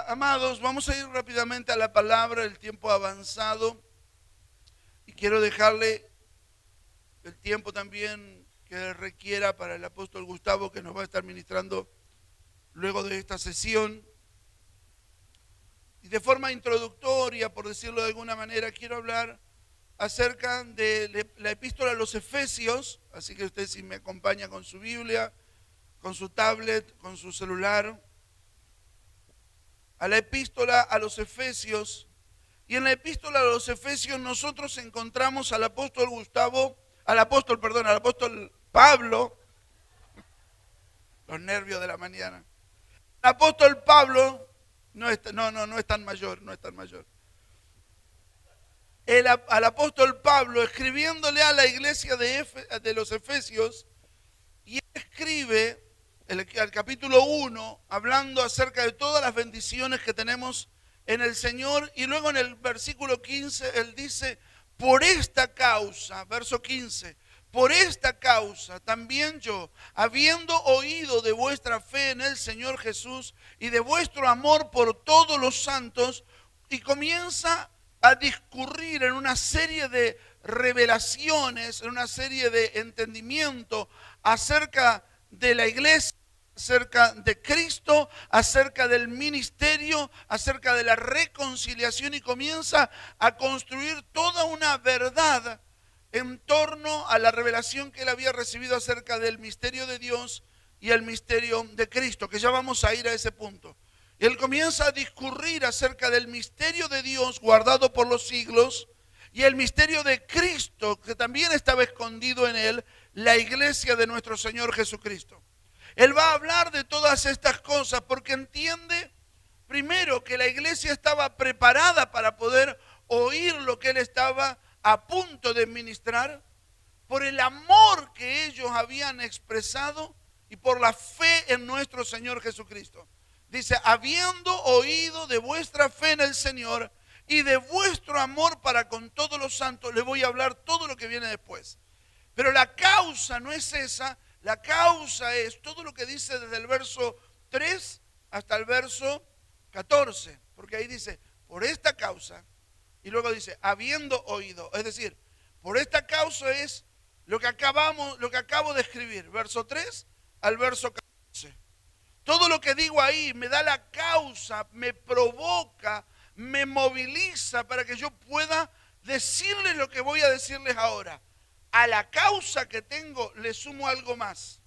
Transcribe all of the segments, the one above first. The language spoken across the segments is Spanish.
Amados, vamos a ir rápidamente a la palabra, el tiempo avanzado, y quiero dejarle el tiempo también que requiera para el apóstol Gustavo, que nos va a estar ministrando luego de esta sesión. Y de forma introductoria, por decirlo de alguna manera, quiero hablar acerca de la epístola a los Efesios, así que usted, si me acompaña con su Biblia, con su tablet, con su celular, a la epístola a los Efesios. Y en la epístola a los Efesios nosotros encontramos al apóstol al apóstol Pablo, los nervios de la mañana. El apóstol Pablo no es tan mayor. Al apóstol Pablo escribiéndole a la iglesia de los Efesios, y él escribe el capítulo 1, hablando acerca de todas las bendiciones que tenemos en el Señor, y luego en el versículo 15 él dice: por esta causa, verso 15, por esta causa también yo, habiendo oído de vuestra fe en el Señor Jesús y de vuestro amor por todos los santos, y comienza a discurrir en una serie de revelaciones, en una serie de entendimiento acerca de la iglesia, acerca de Cristo, acerca del ministerio, acerca de la reconciliación, y comienza a construir toda una verdad en torno a la revelación que él había recibido acerca del misterio de Dios y el misterio de Cristo, que ya vamos a ir a ese punto. Y él comienza a discurrir acerca del misterio de Dios guardado por los siglos y el misterio de Cristo, que también estaba escondido en él, la iglesia de nuestro Señor Jesucristo. Él va a hablar de todas estas cosas porque entiende, primero, que la iglesia estaba preparada para poder oír lo que él estaba a punto de ministrar, por el amor que ellos habían expresado y por la fe en nuestro Señor Jesucristo. Dice: habiendo oído de vuestra fe en el Señor y de vuestro amor para con todos los santos. Le voy a hablar todo lo que viene después. Pero la causa no es esa. La causa es todo lo que dice desde el verso 3 hasta el verso 14. Porque ahí dice: por esta causa. Y luego dice: habiendo oído. Es decir, por esta causa es lo que acabo de escribir. Verso 3 al verso 14. Todo lo que digo ahí me da la causa, me provoca, me moviliza para que yo pueda decirles lo que voy a decirles ahora. A la causa que tengo le sumo algo más.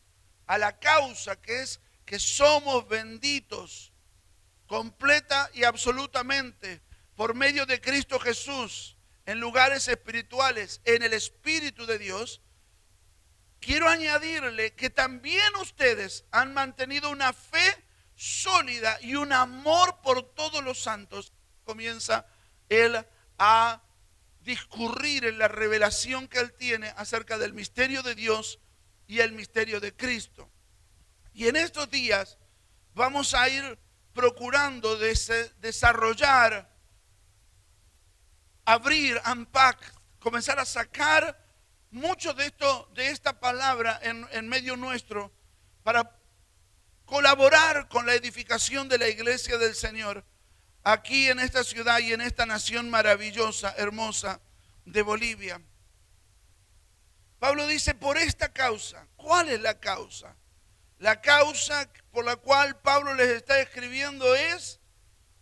A la causa que es que somos benditos completa y absolutamente por medio de Cristo Jesús en lugares espirituales, en el Espíritu de Dios. Quiero añadirle que también ustedes han mantenido una fe sólida y un amor por todos los santos. Comienza él a discurrir en la revelación que él tiene acerca del misterio de Dios y el misterio de Cristo. Y en estos días vamos a ir procurando desarrollar, abrir, unpack, comenzar a sacar mucho de esta palabra en medio nuestro para colaborar con la edificación de la iglesia del Señor aquí en esta ciudad y en esta nación maravillosa, hermosa de Bolivia. Pablo dice: por esta causa. ¿Cuál es la causa? La causa por la cual Pablo les está escribiendo es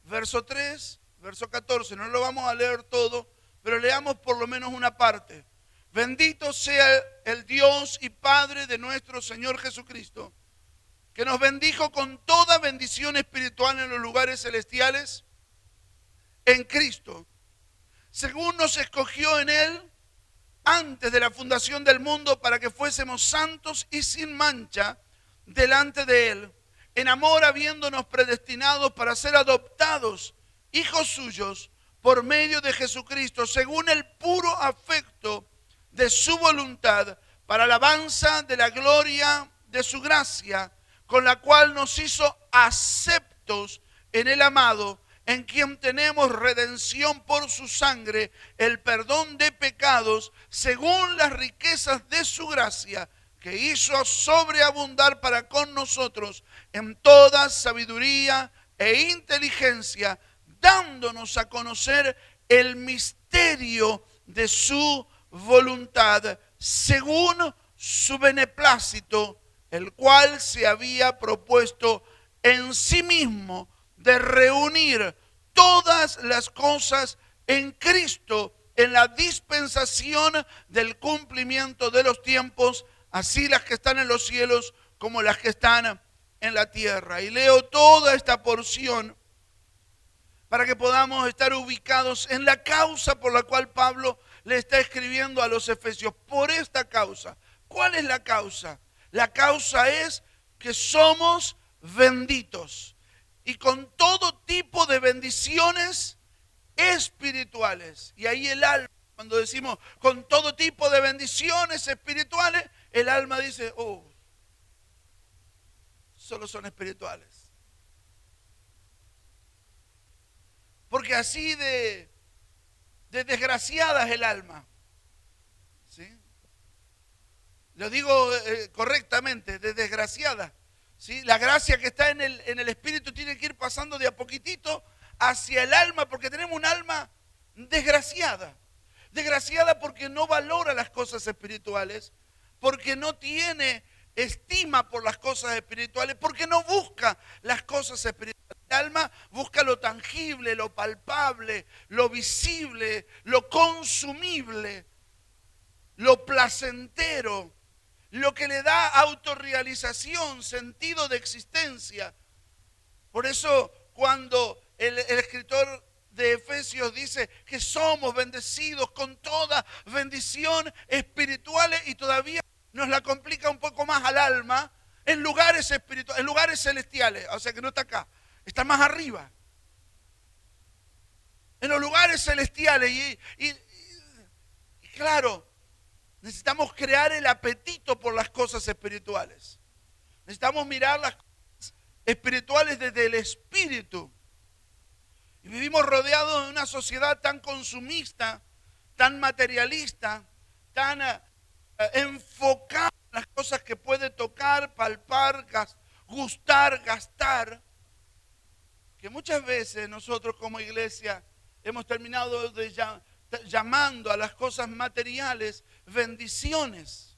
verso 3, verso 14. No lo vamos a leer todo, pero leamos por lo menos una parte. Bendito sea el Dios y Padre de nuestro Señor Jesucristo, que nos bendijo con toda bendición espiritual en los lugares celestiales en Cristo, según nos escogió en Él antes de la fundación del mundo, para que fuésemos santos y sin mancha delante de Él, en amor habiéndonos predestinados para ser adoptados hijos suyos por medio de Jesucristo, según el puro afecto de su voluntad, para alabanza de la gloria de su gracia, con la cual nos hizo aceptos en el amado, en quien tenemos redención por su sangre, el perdón de pecados, según las riquezas de su gracia, que hizo sobreabundar para con nosotros en toda sabiduría e inteligencia, dándonos a conocer el misterio de su voluntad, según su beneplácito, el cual se había propuesto en sí mismo de reunir todas las cosas en Cristo, en la dispensación del cumplimiento de los tiempos, así las que están en los cielos como las que están en la tierra. Y leo toda esta porción para que podamos estar ubicados en la causa por la cual Pablo le está escribiendo a los efesios. Por esta causa. ¿Cuál es la causa? La causa es que somos benditos y con todo tipo de bendiciones espirituales. Y ahí el alma, cuando decimos con todo tipo de bendiciones espirituales, el alma dice, oh, solo son espirituales. Porque así de desgraciada es el alma. ¿Sí? Lo digo correctamente, de desgraciada. ¿Sí? La gracia que está en el espíritu tiene que ir pasando de a poquitito hacia el alma, porque tenemos un alma desgraciada. Desgraciada porque no valora las cosas espirituales, porque no tiene estima por las cosas espirituales, porque no busca las cosas espirituales. El alma busca lo tangible, lo palpable, lo visible, lo consumible, lo placentero, lo que le da autorrealización, sentido de existencia. Por eso cuando el escritor de Efesios dice que somos bendecidos con toda bendición espiritual, y todavía nos la complica un poco más al alma, en lugares espirituales, en lugares celestiales, o sea que no está acá, está más arriba. En los lugares celestiales y claro, necesitamos crear el apetito por las cosas espirituales. Necesitamos mirar las cosas espirituales desde el espíritu. Y vivimos rodeados de una sociedad tan consumista, tan materialista, tan enfocada en las cosas que puede tocar, palpar, gustar, gastar, que muchas veces nosotros como iglesia hemos terminado llamando a las cosas materiales bendiciones.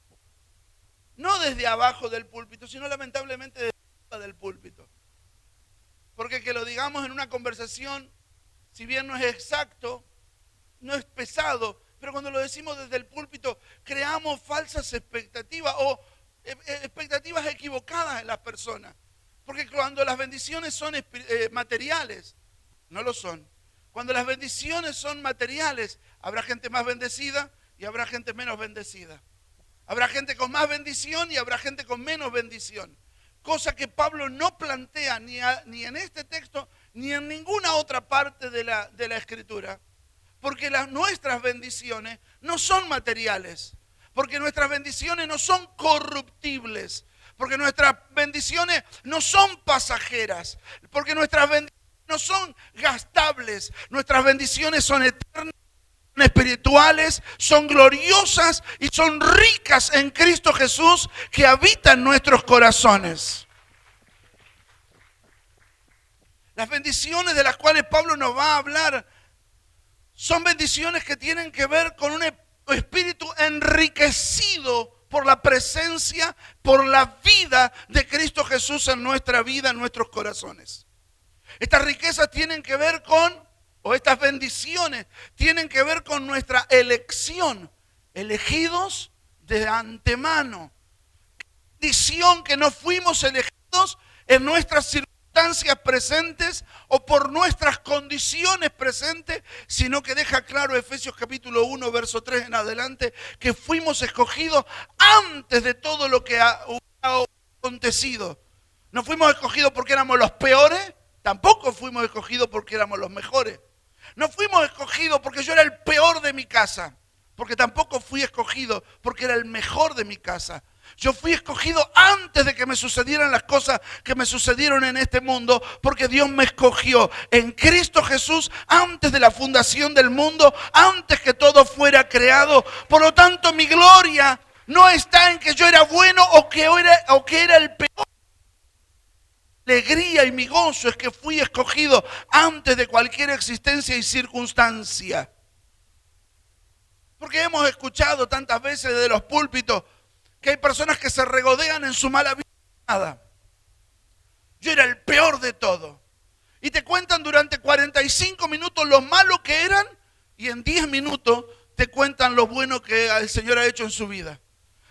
No desde abajo del púlpito, sino lamentablemente desde arriba del púlpito. Porque que lo digamos en una conversación, si bien no es exacto, no es pesado, pero cuando lo decimos desde el púlpito, creamos falsas expectativas o expectativas equivocadas en las personas. Porque cuando las bendiciones son materiales, no lo son. Cuando las bendiciones son materiales, habrá gente más bendecida y habrá gente menos bendecida. Habrá gente con más bendición y habrá gente con menos bendición. Cosa que Pablo no plantea ni en este texto ni en ninguna otra parte de la Escritura. Porque nuestras bendiciones no son materiales. Porque nuestras bendiciones no son corruptibles. Porque nuestras bendiciones no son pasajeras. Porque nuestras bendiciones no son gastables. Nuestras bendiciones son eternas, son espirituales, son gloriosas y son ricas en Cristo Jesús, que habita en nuestros corazones. Las bendiciones de las cuales Pablo nos va a hablar son bendiciones que tienen que ver con un espíritu enriquecido por la presencia, por la vida de Cristo Jesús en nuestra vida, en nuestros corazones. Estas riquezas tienen que ver estas bendiciones tienen que ver con nuestra elección, elegidos de antemano. Bendición que no fuimos elegidos en nuestras circunstancias presentes o por nuestras condiciones presentes, sino que deja claro Efesios capítulo 1, verso 3 en adelante, que fuimos escogidos antes de todo lo que ha acontecido. No fuimos escogidos porque éramos los peores, tampoco fuimos escogidos porque éramos los mejores. No fuimos escogidos porque yo era el peor de mi casa, porque tampoco fui escogido porque era el mejor de mi casa. Yo fui escogido antes de que me sucedieran las cosas que me sucedieron en este mundo, porque Dios me escogió en Cristo Jesús antes de la fundación del mundo, antes que todo fuera creado. Por lo tanto, mi gloria no está en que yo era bueno o que era el peor. alegría y mi gozo es que fui escogido antes de cualquier existencia y circunstancia. Porque hemos escuchado tantas veces desde los púlpitos que hay personas que se regodean en su mala vida. Yo era el peor de todo. Y te cuentan durante 45 minutos lo malo que eran y en 10 minutos te cuentan lo bueno que el Señor ha hecho en su vida.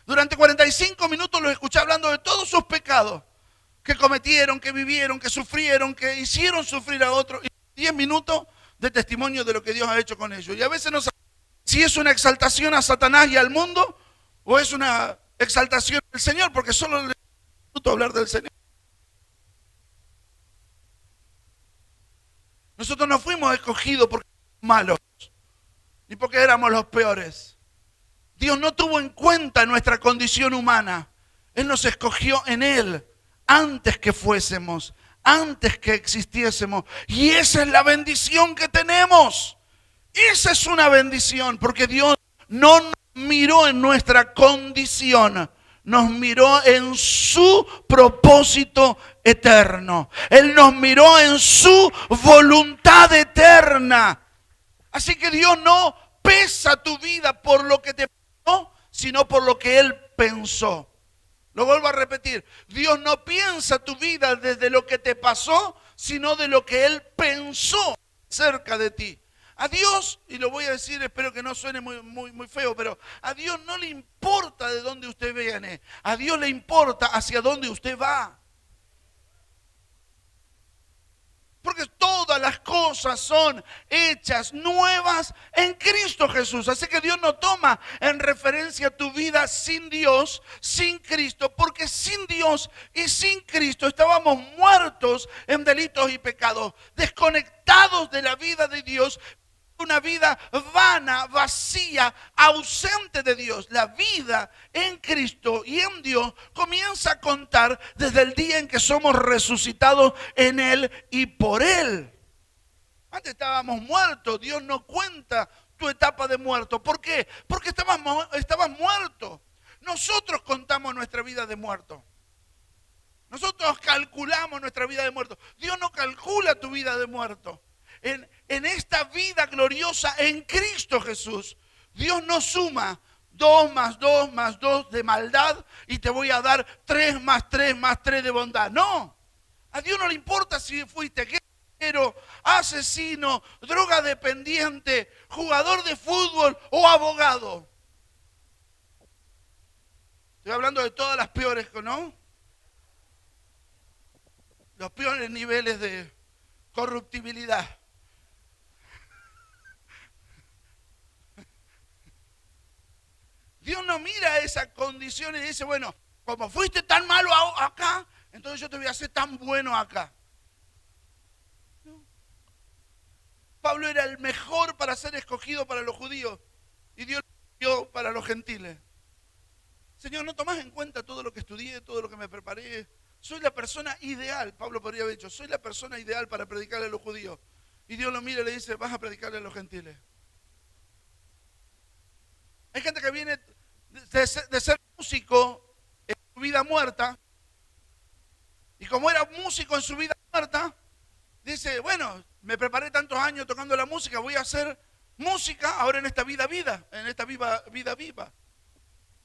Durante 45 minutos los escuché hablando de todos sus pecados que cometieron, que vivieron, que sufrieron, que hicieron sufrir a otros. Y 10 minutos de testimonio de lo que Dios ha hecho con ellos. Y a veces no sabemos si es una exaltación a Satanás y al mundo o es una exaltación al Señor, porque solo le gusta hablar del Señor. Nosotros no fuimos escogidos porque éramos malos, ni porque éramos los peores. Dios no tuvo en cuenta nuestra condición humana. Él nos escogió en Él antes que fuésemos, antes que existiésemos. Y esa es la bendición que tenemos. Esa es una bendición, porque Dios no nos miró en nuestra condición, nos miró en su propósito eterno. Él nos miró en su voluntad eterna. Así que Dios no pesa tu vida por lo que te pasó, sino por lo que Él pensó. Lo vuelvo a repetir. Dios no piensa tu vida desde lo que te pasó, sino de lo que Él pensó acerca de ti. A Dios, y lo voy a decir, espero que no suene muy feo, pero a Dios no le importa de dónde usted viene. A Dios le importa hacia dónde usted va. Porque todas las cosas son hechas nuevas en Cristo Jesús. Así que Dios no toma en referencia tu vida sin Dios, sin Cristo. Porque sin Dios y sin Cristo estábamos muertos en delitos y pecados. Desconectados de la vida de Dios. Una vida vana, vacía, ausente de Dios. La vida en Cristo y en Dios comienza a contar desde el día en que somos resucitados en Él y por Él. Antes estábamos muertos. Dios no cuenta tu etapa de muerto. ¿Por qué? Porque estabas muerto. Nosotros contamos nuestra vida de muerto. Nosotros calculamos nuestra vida de muerto. Dios no calcula tu vida de muerto. En esta vida gloriosa en Cristo Jesús, Dios no suma 2 más 2 más 2 de maldad y te voy a dar 3 más 3 más 3 de bondad. No, a Dios no le importa si fuiste guerrero, asesino, drogadependiente, jugador de fútbol o abogado. Estoy hablando de todas las peores, ¿no? Los peores niveles de corruptibilidad. Dios no mira esa condición y dice, bueno, como fuiste tan malo acá, entonces yo te voy a hacer tan bueno acá. No. Pablo era el mejor para ser escogido para los judíos y Dios lo dio para los gentiles. Señor, ¿no tomás en cuenta todo lo que estudié, todo lo que me preparé? Soy la persona ideal, Pablo podría haber dicho, soy la persona ideal para predicarle a los judíos. Y Dios lo mira y le dice, vas a predicarle a los gentiles. Hay gente que viene de ser músico en su vida muerta, y como era músico en su vida muerta, dice, bueno, me preparé tantos años tocando la música, voy a hacer música ahora en esta vida en esta vida viva.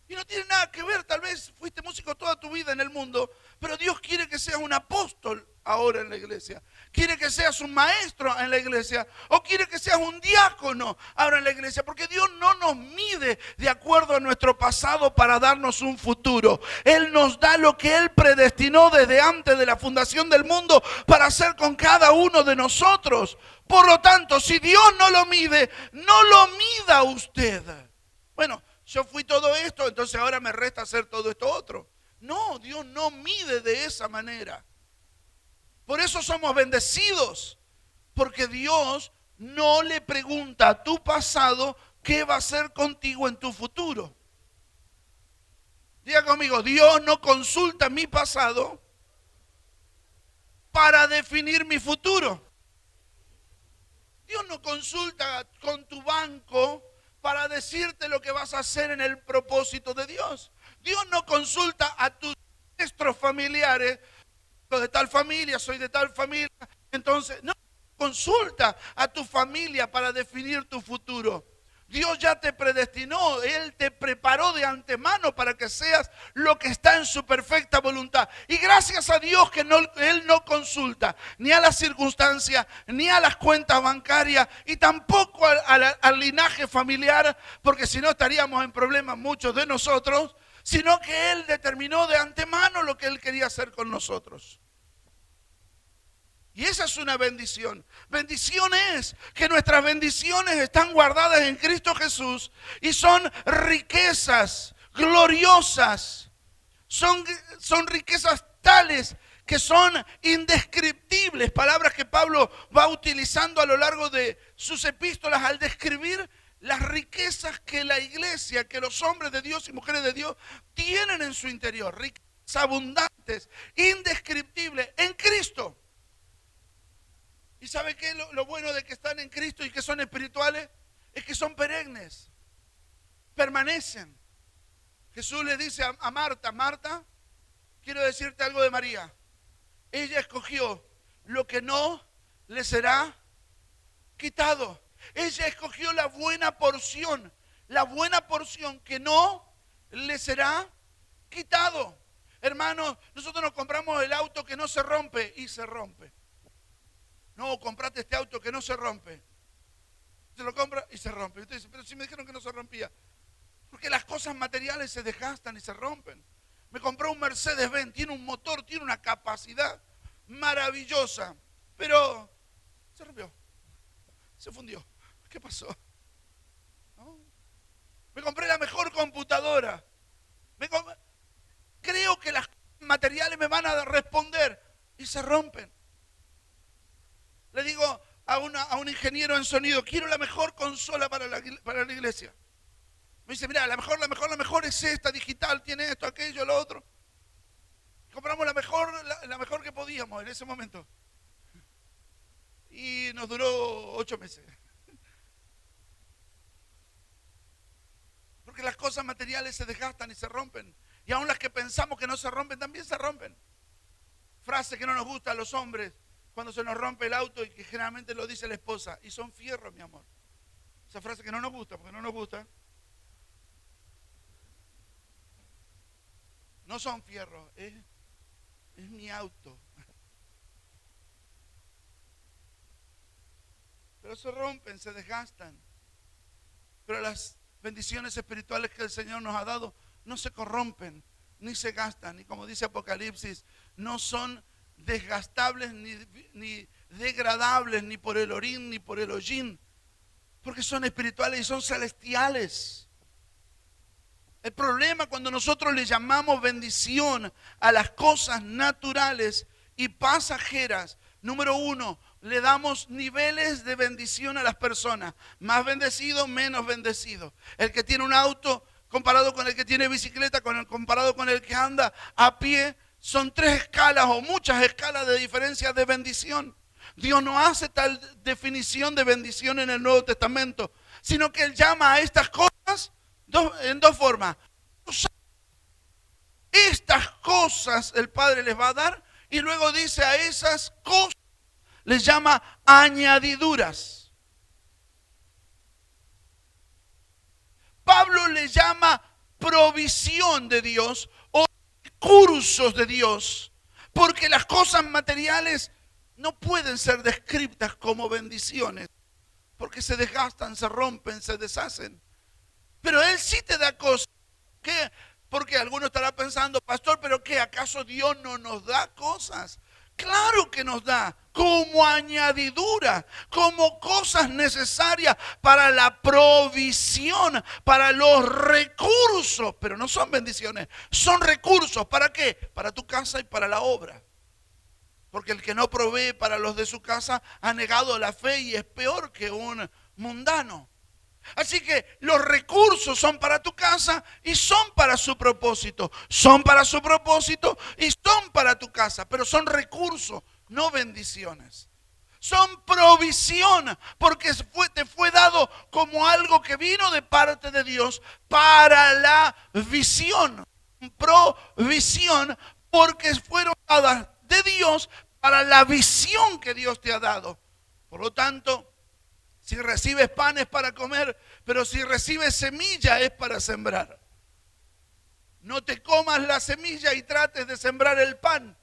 Y no tiene nada que ver, tal vez fuiste músico toda tu vida en el mundo, pero Dios quiere que seas un apóstol ahora en la iglesia. Quiere que seas un maestro en la iglesia o quiere que seas un diácono ahora en la iglesia, porque Dios no nos mide de acuerdo a nuestro pasado para darnos un futuro. Él nos da lo que Él predestinó desde antes de la fundación del mundo para hacer con cada uno de nosotros. Por lo tanto, si Dios no lo mide, no lo mida usted. Bueno, yo fui todo esto, entonces ahora me resta hacer todo esto otro. No, Dios no mide de esa manera. Por eso somos bendecidos, porque Dios no le pregunta a tu pasado qué va a hacer contigo en tu futuro. Diga conmigo, Dios no consulta mi pasado para definir mi futuro. Dios no consulta con tu banco para decirte lo que vas a hacer en el propósito de Dios. Dios no consulta a tus ancestros familiares de tal familia, soy de tal familia. Entonces, no, consulta a tu familia para definir tu futuro. Dios ya te predestinó, Él te preparó de antemano para que seas lo que está en su perfecta voluntad. Y gracias a Dios que Él no consulta ni a las circunstancias, ni a las cuentas bancarias, y tampoco al linaje familiar, porque si no estaríamos en problemas muchos de nosotros, sino que Él determinó de antemano lo que Él quería hacer con nosotros. Y esa es una bendición. Bendición es que nuestras bendiciones están guardadas en Cristo Jesús y son riquezas gloriosas. Son riquezas tales que son indescriptibles. Palabras que Pablo va utilizando a lo largo de sus epístolas al describir las riquezas que la iglesia, que los hombres de Dios y mujeres de Dios tienen en su interior. Riquezas abundantes, indescriptibles en Cristo. ¿Y sabe qué? Lo bueno de que están en Cristo y que son espirituales es que son perennes, permanecen. Jesús le dice a Marta: Marta, quiero decirte algo de María. Ella escogió lo que no le será quitado. Ella escogió la buena porción que no le será quitado. Hermanos, nosotros nos compramos el auto que no se rompe y se rompe. No, comprate este auto que no se rompe. Se lo compra y se rompe. Y usted dice: pero si me dijeron que no se rompía. Porque las cosas materiales se desgastan y se rompen. Me compré un Mercedes-Benz, tiene un motor, tiene una capacidad maravillosa, pero se rompió, se fundió. ¿Qué pasó? ¿No? Me compré la mejor computadora. Creo que las cosas materiales me van a responder y se rompen. Le digo a un ingeniero en sonido: quiero la mejor consola para la iglesia. Me dice: mira, la mejor es esta, digital, tiene esto, aquello, lo otro. Compramos la mejor que podíamos en ese momento. Y nos duró 8 meses. Porque las cosas materiales se desgastan y se rompen. Y aún las que pensamos que no se rompen, también se rompen. Frase que no nos gusta a los hombres cuando se nos rompe el auto, y que generalmente lo dice la esposa: y son fierros, mi amor. Esa frase que no nos gusta, porque no nos gusta. No son fierros, es mi auto. Pero se rompen, se desgastan. Pero las bendiciones espirituales que el Señor nos ha dado no se corrompen, ni se gastan. Y como dice Apocalipsis, no son desgastables ni degradables, ni por el orín ni por el hollín, porque son espirituales y son celestiales. El problema cuando nosotros le llamamos bendición a las cosas naturales y pasajeras, número uno, le damos niveles de bendición a las personas: más bendecido, menos bendecido. El que tiene un auto comparado con el que tiene bicicleta, comparado con el que anda a pie, son 3 escalas o muchas escalas de diferencia de bendición. Dios no hace tal definición de bendición en el Nuevo Testamento, sino que Él llama a estas cosas en 2 formas. Estas cosas el Padre les va a dar, y luego dice a esas cosas les llama añadiduras. Pablo le llama provisión de Dios o recursos de Dios, porque las cosas materiales no pueden ser descritas como bendiciones, porque se desgastan, se rompen, se deshacen. Pero Él sí te da cosas. ¿Qué? Porque alguno estará pensando: pastor, ¿pero qué? ¿Acaso Dios no nos da cosas? Claro que nos da, como añadidura, como cosas necesarias para la provisión, para los recursos. Pero no son bendiciones, son recursos. ¿Para qué? Para tu casa y para la obra. Porque el que no provee para los de su casa ha negado la fe y es peor que un mundano. Así que los recursos son para tu casa y son para su propósito. Son para su propósito y son para tu casa. Pero son recursos, no bendiciones. Son provisión, porque te fue dado como algo que vino de parte de Dios para la visión. Provisión, porque fueron dadas de Dios para la visión que Dios te ha dado. Por lo tanto, si recibes pan es para comer, pero si recibes semilla es para sembrar. No te comas la semilla y trates de sembrar el pan.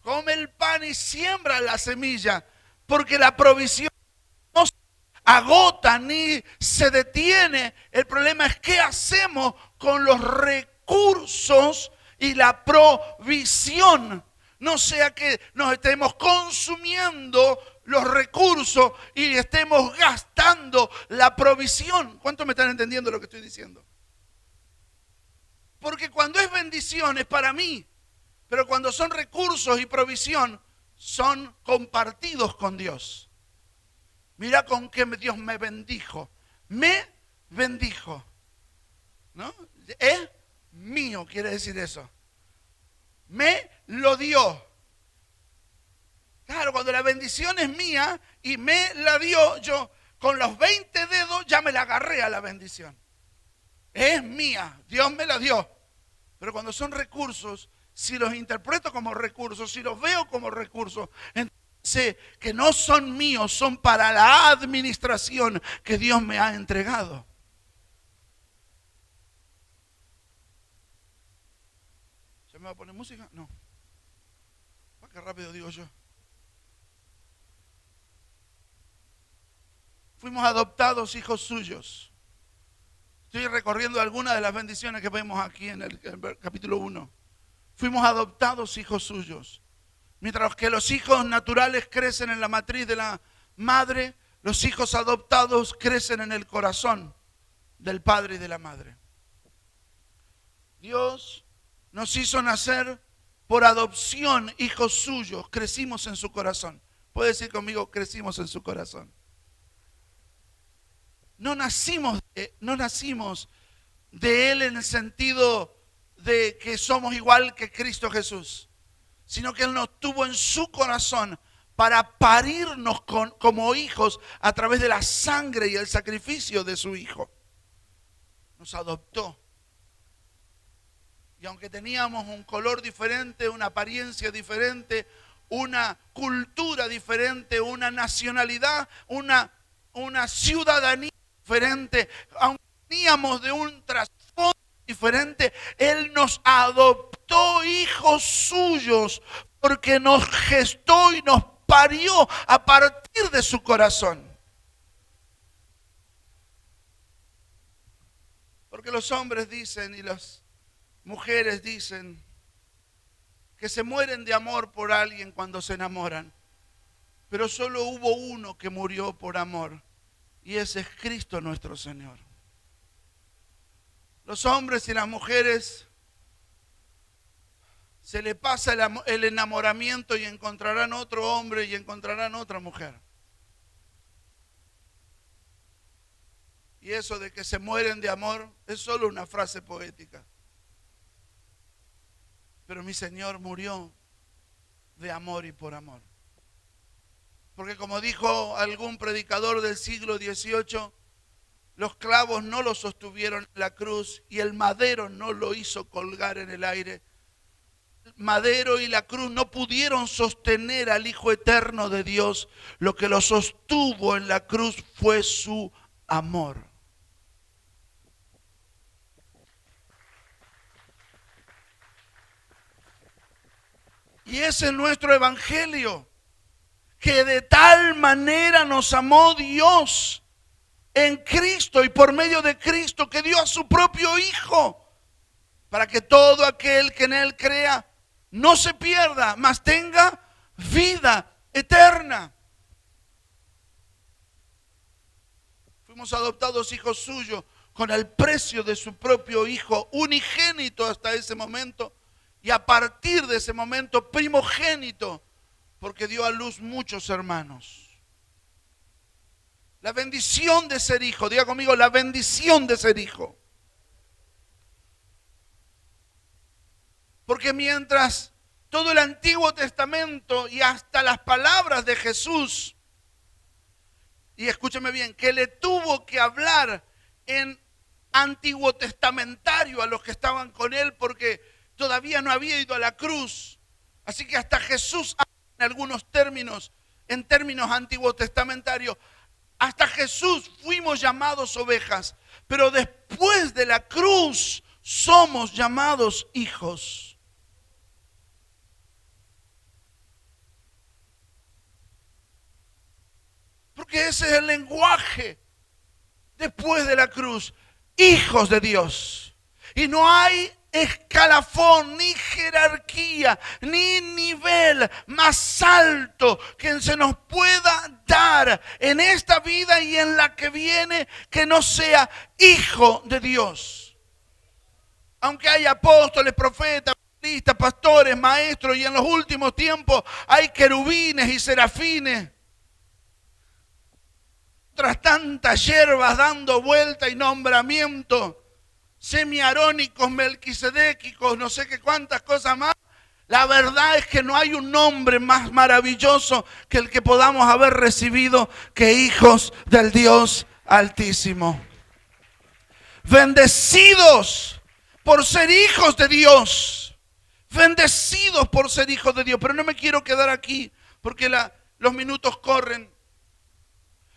Come el pan y siembra la semilla, porque la provisión no se agota ni se detiene. El problema es qué hacemos con los recursos y la provisión. No sea que nos estemos consumiendo los recursos y estemos gastando la provisión. ¿Cuántos me están entendiendo lo que estoy diciendo? Porque cuando es bendición es para mí, pero cuando son recursos y provisión son compartidos con Dios. Mira con qué Dios me bendijo. Me bendijo. ¿No? Es mío, quiere decir eso. Me lo dio. Claro, cuando la bendición es mía y me la dio, yo con los 20 dedos ya me la agarré a la bendición. Es mía, Dios me la dio. Pero cuando son recursos, si los interpreto como recursos, si los veo como recursos, entonces sé que no son míos, son para la administración que Dios me ha entregado. ¿Se me va a poner música? No. Qué rápido digo yo. Fuimos adoptados hijos suyos. Estoy recorriendo algunas de las bendiciones que vemos aquí en el capítulo 1. Fuimos adoptados hijos suyos. Mientras que los hijos naturales crecen en la matriz de la madre, los hijos adoptados crecen en el corazón del padre y de la madre. Dios nos hizo nacer por adopción hijos suyos. Crecimos en su corazón. ¿Puede decir conmigo, crecimos en su corazón? No nacimos de Él en el sentido de que somos igual que Cristo Jesús, sino que Él nos tuvo en su corazón para parirnos como hijos a través de la sangre y el sacrificio de su Hijo. Nos adoptó. Y aunque teníamos un color diferente, una apariencia diferente, una cultura diferente, una nacionalidad, una ciudadanía diferente, aunque veníamos de un trasfondo diferente, Él nos adoptó hijos suyos porque nos gestó y nos parió a partir de su corazón. Porque los hombres dicen y las mujeres dicen que se mueren de amor por alguien cuando se enamoran, pero solo hubo uno que murió por amor. Y ese es Cristo nuestro Señor. Los hombres y las mujeres se le pasa el enamoramiento y encontrarán otro hombre y encontrarán otra mujer. Y eso de que se mueren de amor es solo una frase poética. Pero mi Señor murió de amor y por amor. Porque como dijo algún predicador del siglo XVIII, los clavos no lo sostuvieron en la cruz y el madero no lo hizo colgar en el aire. El madero y la cruz no pudieron sostener al Hijo Eterno de Dios. Lo que lo sostuvo en la cruz fue su amor. Y ese es nuestro evangelio. Que de tal manera nos amó Dios en Cristo y por medio de Cristo que dio a su propio Hijo para que todo aquel que en Él crea no se pierda, mas tenga vida eterna. Fuimos adoptados hijos suyos con el precio de su propio Hijo unigénito hasta ese momento y a partir de ese momento primogénito, porque dio a luz muchos hermanos. La bendición de ser hijo, diga conmigo, la bendición de ser hijo. Porque mientras todo el Antiguo Testamento y hasta las palabras de Jesús, y escúcheme bien, que le tuvo que hablar en antiguo testamentario a los que estaban con él, porque todavía no había ido a la cruz. Así que hasta Jesús, en algunos términos, en términos antiguos testamentarios, hasta Jesús fuimos llamados ovejas, pero después de la cruz somos llamados hijos. Porque ese es el lenguaje después de la cruz. Hijos de Dios. Y no hay escalafón, ni jerarquía, ni nivel más alto que se nos pueda dar en esta vida y en la que viene que no sea hijo de Dios. Aunque hay apóstoles, profetas, evangelistas, pastores, maestros, y en los últimos tiempos hay querubines y serafines, tras tantas hierbas dando vuelta y nombramiento, semiarónicos, melquisedéquicos, no sé qué cuántas cosas más, la verdad es que no hay un nombre más maravilloso que el que podamos haber recibido que hijos del Dios Altísimo. Bendecidos por ser hijos de Dios. Bendecidos por ser hijos de Dios. Pero no me quiero quedar aquí porque los minutos corren.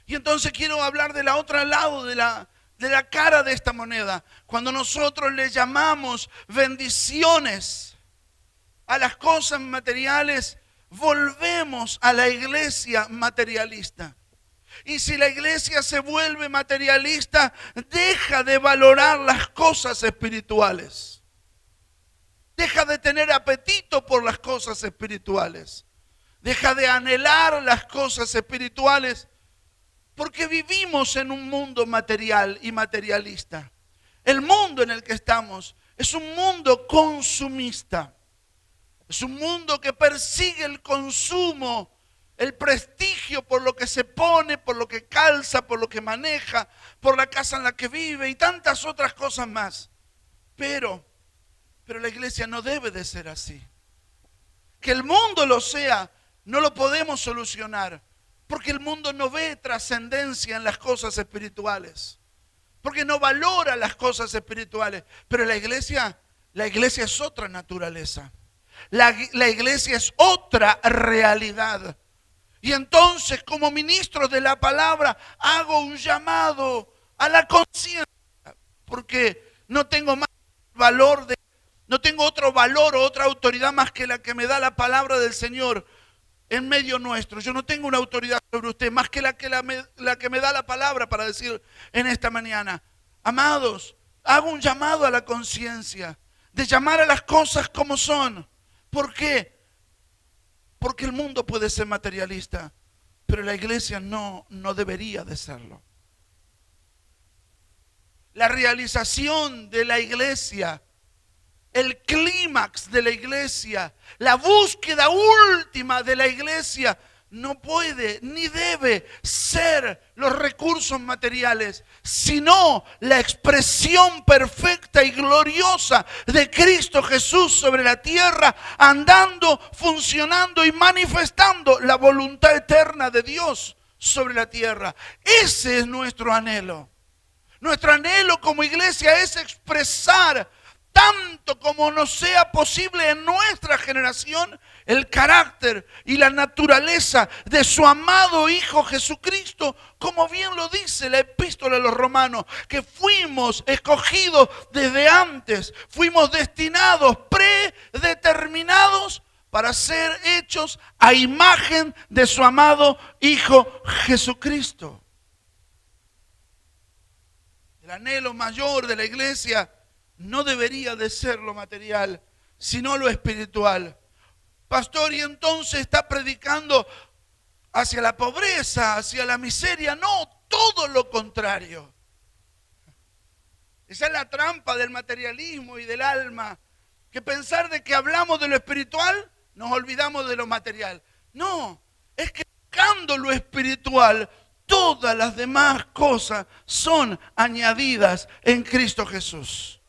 Y entonces quiero hablar de la otra lado de la cara de esta moneda. Cuando nosotros le llamamos bendiciones a las cosas materiales, volvemos a la iglesia materialista. Y si la iglesia se vuelve materialista, deja de valorar las cosas espirituales. Deja de tener apetito por las cosas espirituales. Deja de anhelar las cosas espirituales. Porque vivimos en un mundo material y materialista. El mundo en el que estamos es un mundo consumista. Es un mundo que persigue el consumo, el prestigio por lo que se pone, por lo que calza, por lo que maneja, por la casa en la que vive y tantas otras cosas más. Pero la iglesia no debe de ser así. Que el mundo lo sea, no lo podemos solucionar. Porque el mundo no ve trascendencia en las cosas espirituales. Porque no valora las cosas espirituales. Pero la iglesia es otra naturaleza. La iglesia es otra realidad. Y entonces, como ministro de la palabra, hago un llamado a la conciencia. Porque no tengo más valor, no tengo otro valor o otra autoridad más que la que me da la palabra del Señor en medio nuestro. Yo no tengo una autoridad sobre usted más que la que me da la palabra para decir en esta mañana. Amados, hago un llamado a la conciencia de llamar a las cosas como son. ¿Por qué? Porque el mundo puede ser materialista, pero la iglesia no debería de serlo. La realización de la iglesia, el clímax de la iglesia, la búsqueda última de la iglesia no puede ni debe ser los recursos materiales, sino la expresión perfecta y gloriosa de Cristo Jesús sobre la tierra, andando, funcionando y manifestando la voluntad eterna de Dios sobre la tierra. Ese es nuestro anhelo. Nuestro anhelo como iglesia es expresar tanto como nos sea posible en nuestra generación, el carácter y la naturaleza de su amado Hijo Jesucristo, como bien lo dice la epístola a los Romanos, que fuimos escogidos desde antes, fuimos destinados, predeterminados para ser hechos a imagen de su amado Hijo Jesucristo. El anhelo mayor de la iglesia no debería de ser lo material, sino lo espiritual. Pastor, y entonces está predicando hacia la pobreza, hacia la miseria. No, todo lo contrario. Esa es la trampa del materialismo y del alma, que pensar de que hablamos de lo espiritual, nos olvidamos de lo material. No, es que buscando lo espiritual, todas las demás cosas son añadidas en Cristo Jesús.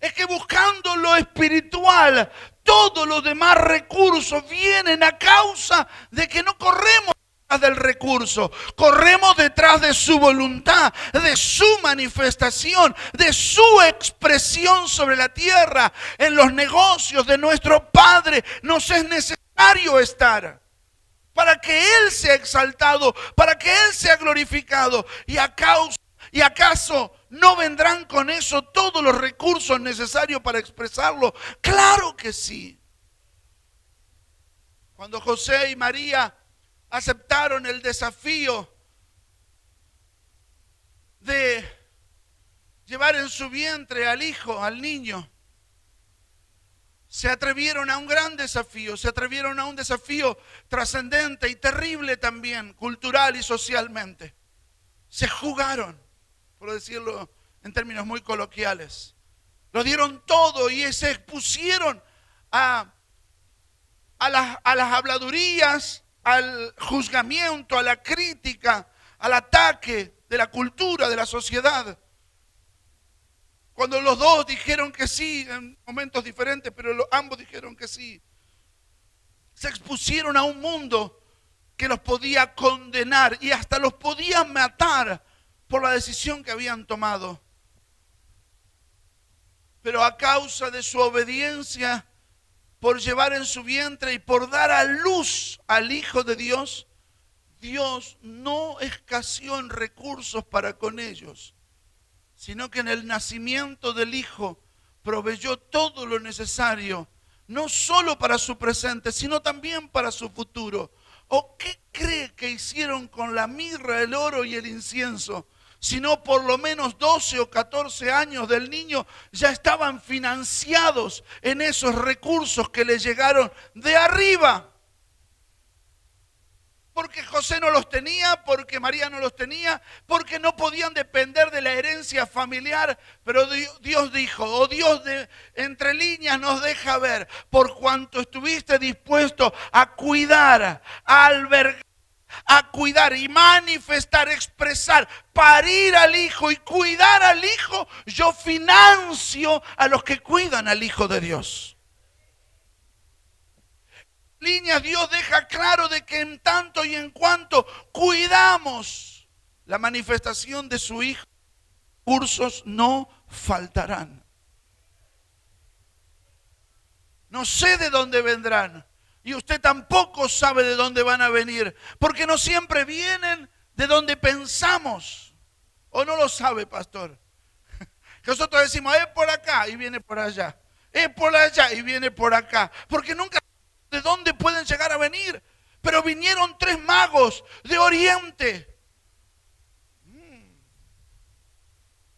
Es que buscando lo espiritual, todos los demás recursos vienen a causa de que no corremos del recurso, corremos detrás de su voluntad, de su manifestación, de su expresión sobre la tierra. En los negocios de nuestro Padre nos es necesario estar para que Él sea exaltado, para que Él sea glorificado. ¿Y acaso no vendrán con eso todos los recursos necesarios para expresarlo? Claro que sí. Cuando José y María aceptaron el desafío de llevar en su vientre al hijo, al niño, se atrevieron a un gran desafío, se atrevieron a un desafío trascendente y terrible también, cultural y socialmente. Se jugaron, por decirlo en términos muy coloquiales. Lo dieron todo y se expusieron a las habladurías, al juzgamiento, a la crítica, al ataque de la cultura, de la sociedad. Cuando los dos dijeron que sí, en momentos diferentes, pero ambos dijeron que sí, se expusieron a un mundo que los podía condenar y hasta los podía matar por la decisión que habían tomado. Pero a causa de su obediencia, por llevar en su vientre y por dar a luz al Hijo de Dios, Dios no escaseó en recursos para con ellos, sino que en el nacimiento del Hijo proveyó todo lo necesario, no solo para su presente, sino también para su futuro. ¿O qué cree que hicieron con la mirra, el oro y el incienso? Sino por lo menos 12 o 14 años del niño ya estaban financiados en esos recursos que le llegaron de arriba. Porque José no los tenía, porque María no los tenía, porque no podían depender de la herencia familiar. Pero Dios dijo, o Dios de entre líneas nos deja ver, por cuanto estuviste dispuesto a cuidar, a albergar, a cuidar y manifestar, expresar, parir al Hijo y cuidar al Hijo, yo financio a los que cuidan al Hijo de Dios. Líneas, Dios deja claro de que en tanto y en cuanto cuidamos la manifestación de su Hijo, recursos no faltarán. No sé de dónde vendrán. Y usted tampoco sabe de dónde van a venir, porque no siempre vienen de donde pensamos. ¿O no lo sabe, pastor? Nosotros decimos, es por acá y viene por allá. Es por allá y viene por acá. Porque nunca sabemos de dónde pueden llegar a venir. Pero vinieron 3 magos de Oriente.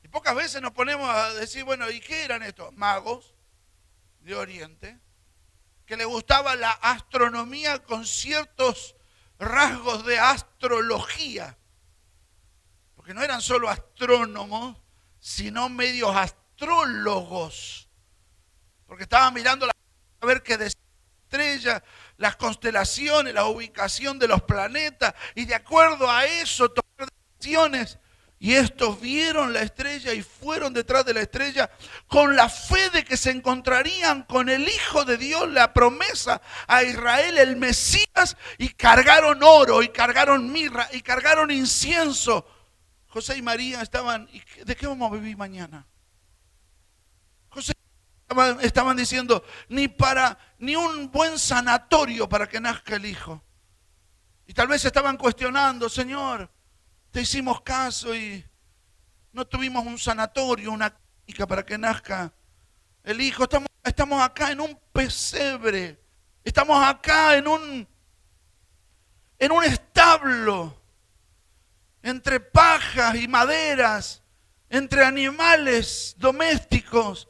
Y pocas veces nos ponemos a decir, bueno, ¿y qué eran estos magos de Oriente? Que le gustaba la astronomía con ciertos rasgos de astrología. Porque no eran solo astrónomos, sino medios astrólogos. Porque estaban mirando a ver qué decía la estrella, las constelaciones, la ubicación de los planetas, y de acuerdo a eso tomar decisiones. Y estos vieron la estrella y fueron detrás de la estrella con la fe de que se encontrarían con el Hijo de Dios, la promesa a Israel, el Mesías, y cargaron oro, y cargaron mirra, y cargaron incienso. José y María estaban, ¿de qué vamos a vivir mañana? José estaban diciendo, ni un buen sanatorio para que nazca el Hijo. Y tal vez estaban cuestionando, Señor, te hicimos caso y no tuvimos un sanatorio, una clínica para que nazca el Hijo. Estamos acá en un pesebre. Estamos acá en un establo, entre pajas y maderas, entre animales domésticos.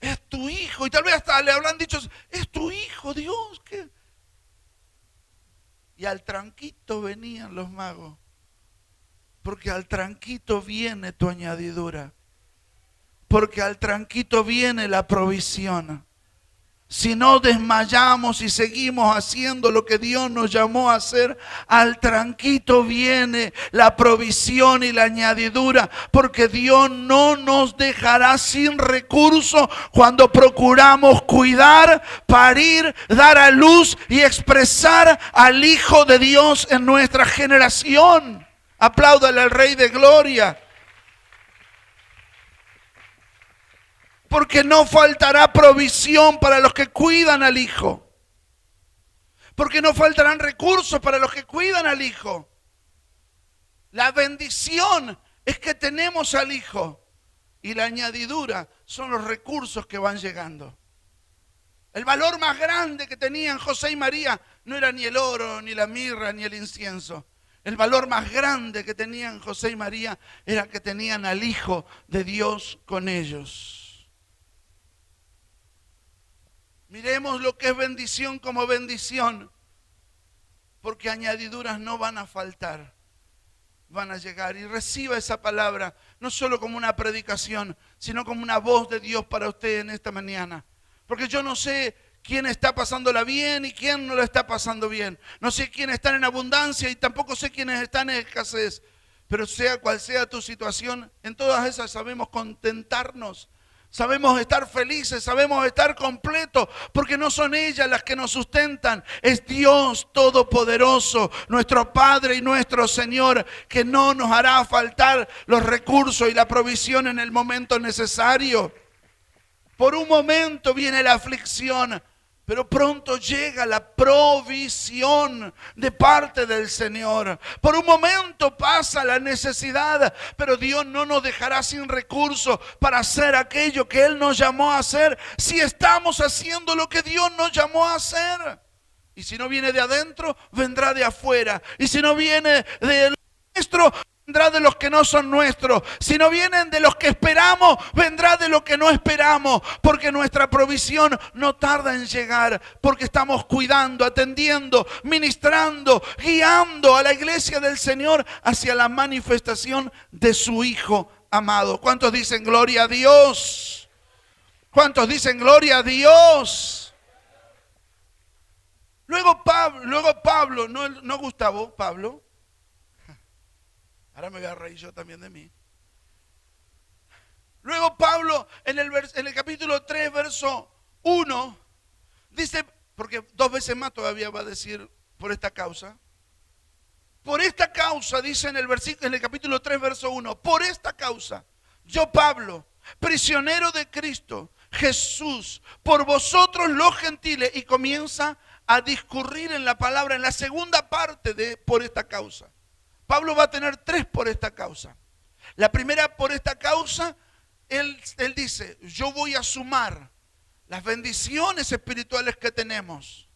Es tu Hijo. Y tal vez hasta le habrán dicho, es tu Hijo, Dios. ¿Qué? Y al tranquito venían los magos. Porque al tranquito viene tu añadidura. Porque al tranquito viene la provisión. Si no desmayamos y seguimos haciendo lo que Dios nos llamó a hacer, al tranquito viene la provisión y la añadidura, porque Dios no nos dejará sin recursos cuando procuramos cuidar, parir, dar a luz y expresar al Hijo de Dios en nuestra generación. Apláudale al Rey de Gloria. Porque no faltará provisión para los que cuidan al Hijo. Porque no faltarán recursos para los que cuidan al Hijo. La bendición es que tenemos al Hijo. Y la añadidura son los recursos que van llegando. El valor más grande que tenían José y María no era ni el oro, ni la mirra, ni el incienso. El valor más grande que tenían José y María era que tenían al Hijo de Dios con ellos. Miremos lo que es bendición como bendición, porque añadiduras no van a faltar, van a llegar. Y reciba esa palabra, no solo como una predicación, sino como una voz de Dios para usted en esta mañana. Porque yo no sé quién está pasándola bien y quién no la está pasando bien. No sé quién está en abundancia y tampoco sé quiénes están en escasez. Pero sea cual sea tu situación, en todas esas sabemos contentarnos. Sabemos estar felices, sabemos estar completos, porque no son ellas las que nos sustentan. Es Dios Todopoderoso, nuestro Padre y nuestro Señor, que no nos hará faltar los recursos y la provisión en el momento necesario. Por un momento viene la aflicción, pero pronto llega la provisión de parte del Señor. Por un momento pasa la necesidad, pero Dios no nos dejará sin recursos para hacer aquello que Él nos llamó a hacer, si estamos haciendo lo que Dios nos llamó a hacer. Y si no viene de adentro, vendrá de afuera. Y si no viene de nuestro, vendrá de los que no son nuestros. Si no vienen de los que esperamos, vendrá de los que no esperamos. Porque nuestra provisión no tarda en llegar. Porque estamos cuidando, atendiendo, ministrando, guiando a la iglesia del Señor hacia la manifestación de su Hijo amado. ¿Cuántos dicen gloria a Dios? ¿Cuántos dicen gloria a Dios? Luego Pablo, no Gustavo, Pablo. Ahora me voy a reír yo también de mí. Luego Pablo en el capítulo 3, verso 1, dice, porque 2 veces más todavía va a decir por esta causa. Por esta causa, dice en el capítulo 3, verso 1, por esta causa, yo Pablo, prisionero de Cristo Jesús, por vosotros los gentiles, y comienza a discurrir en la palabra, en la segunda parte de por esta causa. Pablo va a tener 3 por esta causa. La primera, por esta causa, él dice, yo voy a sumar las bendiciones espirituales que tenemos.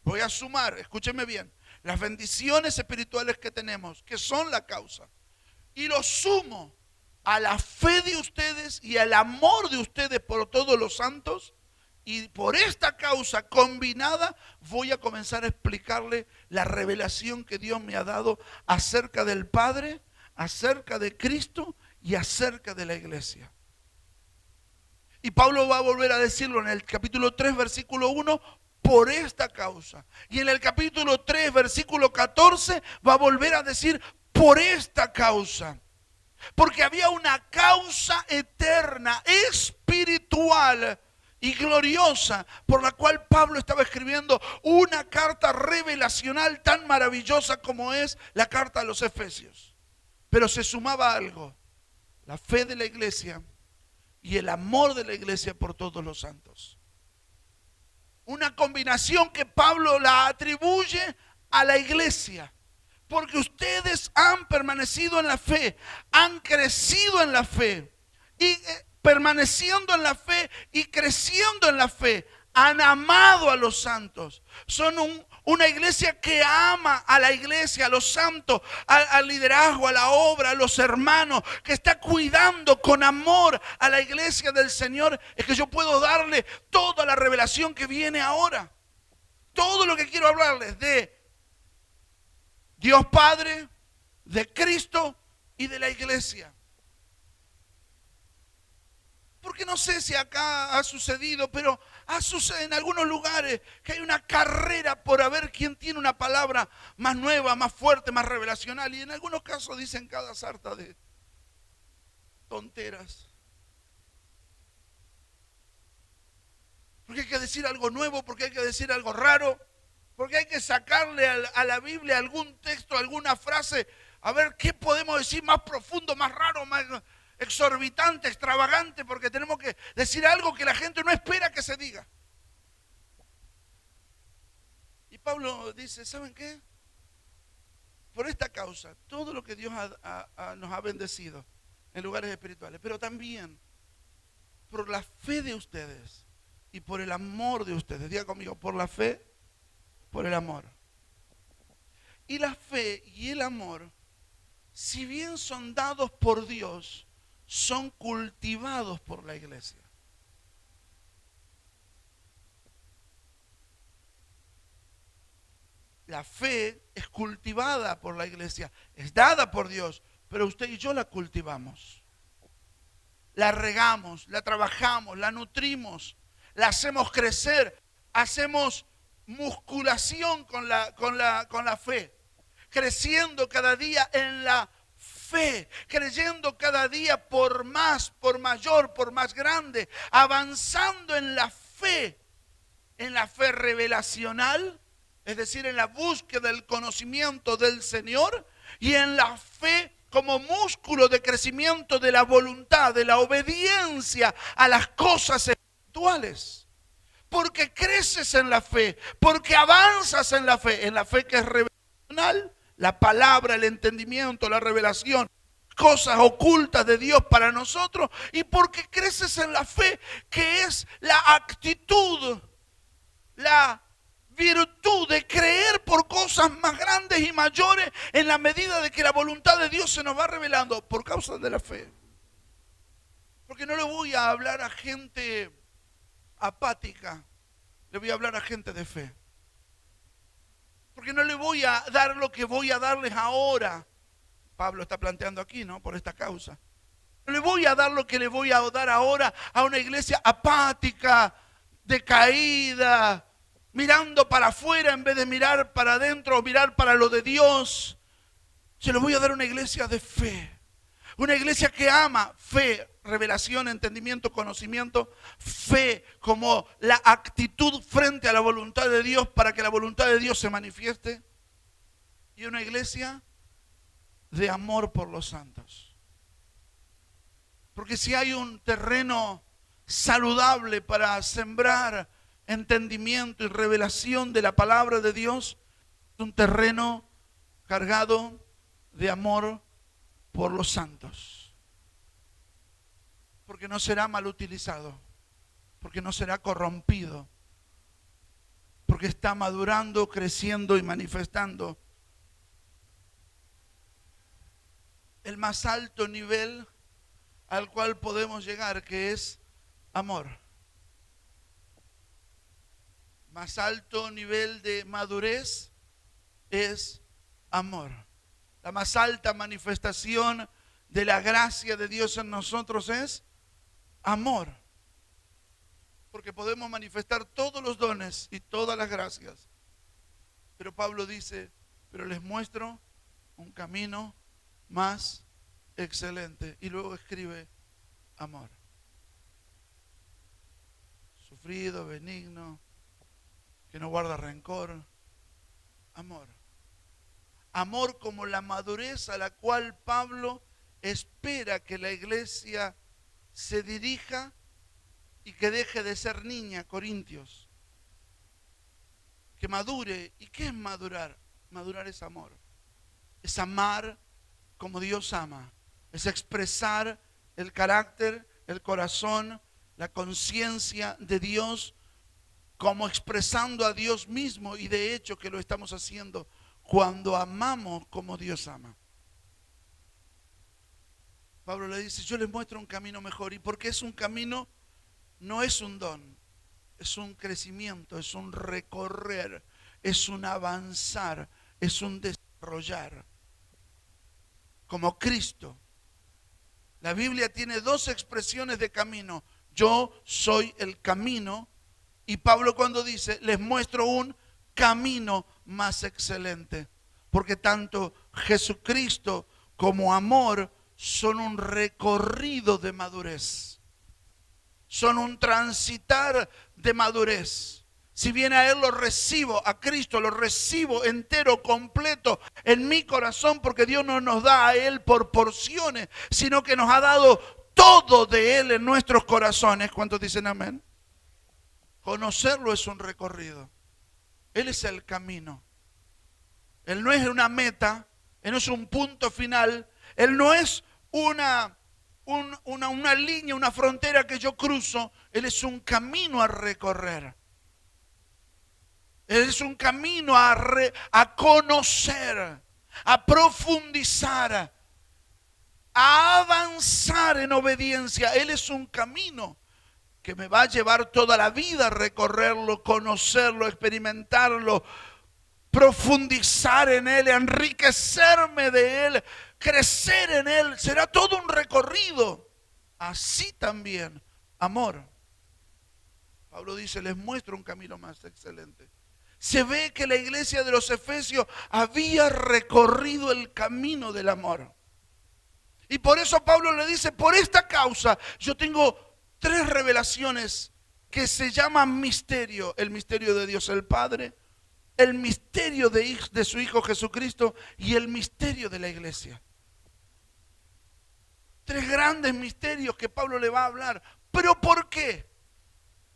Voy a sumar, escúcheme bien, las bendiciones espirituales que tenemos, que son la causa. Y lo sumo a la fe de ustedes y al amor de ustedes por todos los santos. Y por esta causa combinada voy a comenzar a explicarle la revelación que Dios me ha dado acerca del Padre, acerca de Cristo y acerca de la iglesia. Y Pablo va a volver a decirlo en el capítulo 3, versículo 1, por esta causa. Y en el capítulo 3, versículo 14, va a volver a decir por esta causa. Porque había una causa eterna, espiritual y gloriosa, por la cual Pablo estaba escribiendo una carta revelacional tan maravillosa como es la carta a los Efesios. Pero se sumaba algo, la fe de la iglesia y el amor de la iglesia por todos los santos. Una combinación que Pablo la atribuye a la iglesia. Porque ustedes han permanecido en la fe, han crecido en la fe y permaneciendo en la fe y creciendo en la fe, han amado a los santos. Son una iglesia que ama a la iglesia, a los santos, al liderazgo, a la obra, a los hermanos, que está cuidando con amor a la iglesia del Señor. Es que yo puedo darle toda la revelación que viene ahora. Todo lo que quiero hablarles de Dios Padre, de Cristo y de la iglesia. Porque no sé si acá ha sucedido, pero Sucede en algunos lugares que hay una carrera por a ver quién tiene una palabra más nueva, más fuerte, más revelacional. Y en algunos casos dicen cada sarta de tonteras. Porque hay que decir algo nuevo, porque hay que decir algo raro, porque hay que sacarle a la Biblia algún texto, alguna frase, a ver qué podemos decir más profundo, más raro, más exorbitante, extravagante, porque tenemos que decir algo que la gente no espera que se diga. Y Pablo dice, ¿saben qué? Por esta causa, todo lo que Dios nos ha bendecido en lugares espirituales, pero también por la fe de ustedes y por el amor de ustedes. Diga conmigo, por la fe, por el amor. Y la fe y el amor, si bien son dados por Dios, son cultivados por la iglesia. La fe es cultivada por la iglesia, es dada por Dios, pero usted y yo la cultivamos. La regamos, la trabajamos, la nutrimos, la hacemos crecer, hacemos musculación con la fe, creciendo cada día en la fe, creyendo cada día por más, por mayor, por más grande, avanzando en la fe revelacional, es decir, en la búsqueda del conocimiento del Señor, y en la fe como músculo de crecimiento de la voluntad, de la obediencia a las cosas espirituales. Porque creces en la fe, porque avanzas en la fe que es revelacional, la palabra, el entendimiento, la revelación, cosas ocultas de Dios para nosotros, y porque creces en la fe que es la actitud, la virtud de creer por cosas más grandes y mayores en la medida de que la voluntad de Dios se nos va revelando por causa de la fe. Porque no le voy a hablar a gente apática, le voy a hablar a gente de fe. Porque no le voy a dar lo que voy a darles ahora. Pablo está planteando aquí, ¿no? Por esta causa. No le voy a dar lo que le voy a dar ahora a una iglesia apática, decaída, mirando para afuera en vez de mirar para adentro o mirar para lo de Dios. Se lo voy a dar a una iglesia de fe. Una iglesia que ama, fe, revelación, entendimiento, conocimiento, fe como la actitud frente a la voluntad de Dios para que la voluntad de Dios se manifieste. Y una iglesia de amor por los santos. Porque si hay un terreno saludable para sembrar entendimiento y revelación de la palabra de Dios, es un terreno cargado de amor por los santos. Porque no será mal utilizado, porque no será corrompido, porque está madurando, creciendo y manifestando el más alto nivel al cual podemos llegar, que es amor. Más alto nivel de madurez es amor. La más alta manifestación de la gracia de Dios en nosotros es amor. Porque podemos manifestar todos los dones y todas las gracias. Pero Pablo dice, pero les muestro un camino más excelente. Y luego escribe amor. Sufrido, benigno, que no guarda rencor. Amor. Amor como la madurez a la cual Pablo espera que la iglesia se dirija y que deje de ser niña, Corintios. Que madure. ¿Y qué es madurar? Madurar es amor. Es amar como Dios ama. Es expresar el carácter, el corazón, la conciencia de Dios, como expresando a Dios mismo, y de hecho que lo estamos haciendo cuando amamos como Dios ama. Pablo le dice, yo les muestro un camino mejor. ¿Y porque es un camino? No es un don, es un crecimiento, es un recorrer, es un avanzar, es un desarrollar. Como Cristo. La Biblia tiene dos expresiones de camino. Yo soy el camino Y Pablo cuando dice, les muestro un camino más excelente. Porque tanto Jesucristo como amor son un recorrido de madurez. Son un transitar de madurez. Si bien a Él lo recibo, a Cristo lo recibo entero, completo en mi corazón, porque Dios no nos da a Él por porciones, sino que nos ha dado todo de Él en nuestros corazones. ¿Cuántos dicen amén? Conocerlo es un recorrido. Él es el camino. Él no es una meta, Él no es un punto final, Él no es una línea, una frontera que yo cruzo. Él es un camino a recorrer. Él es un camino a conocer, a profundizar, a avanzar en obediencia. Él es un camino que me va a llevar toda la vida a recorrerlo, conocerlo, experimentarlo, profundizar en Él, enriquecerme de Él, crecer en Él. Será todo un recorrido. Así también, amor. Pablo dice, les muestro un camino más excelente. Se ve que la iglesia de los Efesios había recorrido el camino del amor. Y por eso Pablo le dice, por esta causa yo tengo 3 revelaciones que se llaman misterio. El misterio de Dios el Padre, el misterio de su Hijo Jesucristo y el misterio de la iglesia. 3 grandes misterios que Pablo le va a hablar. ¿Pero por qué?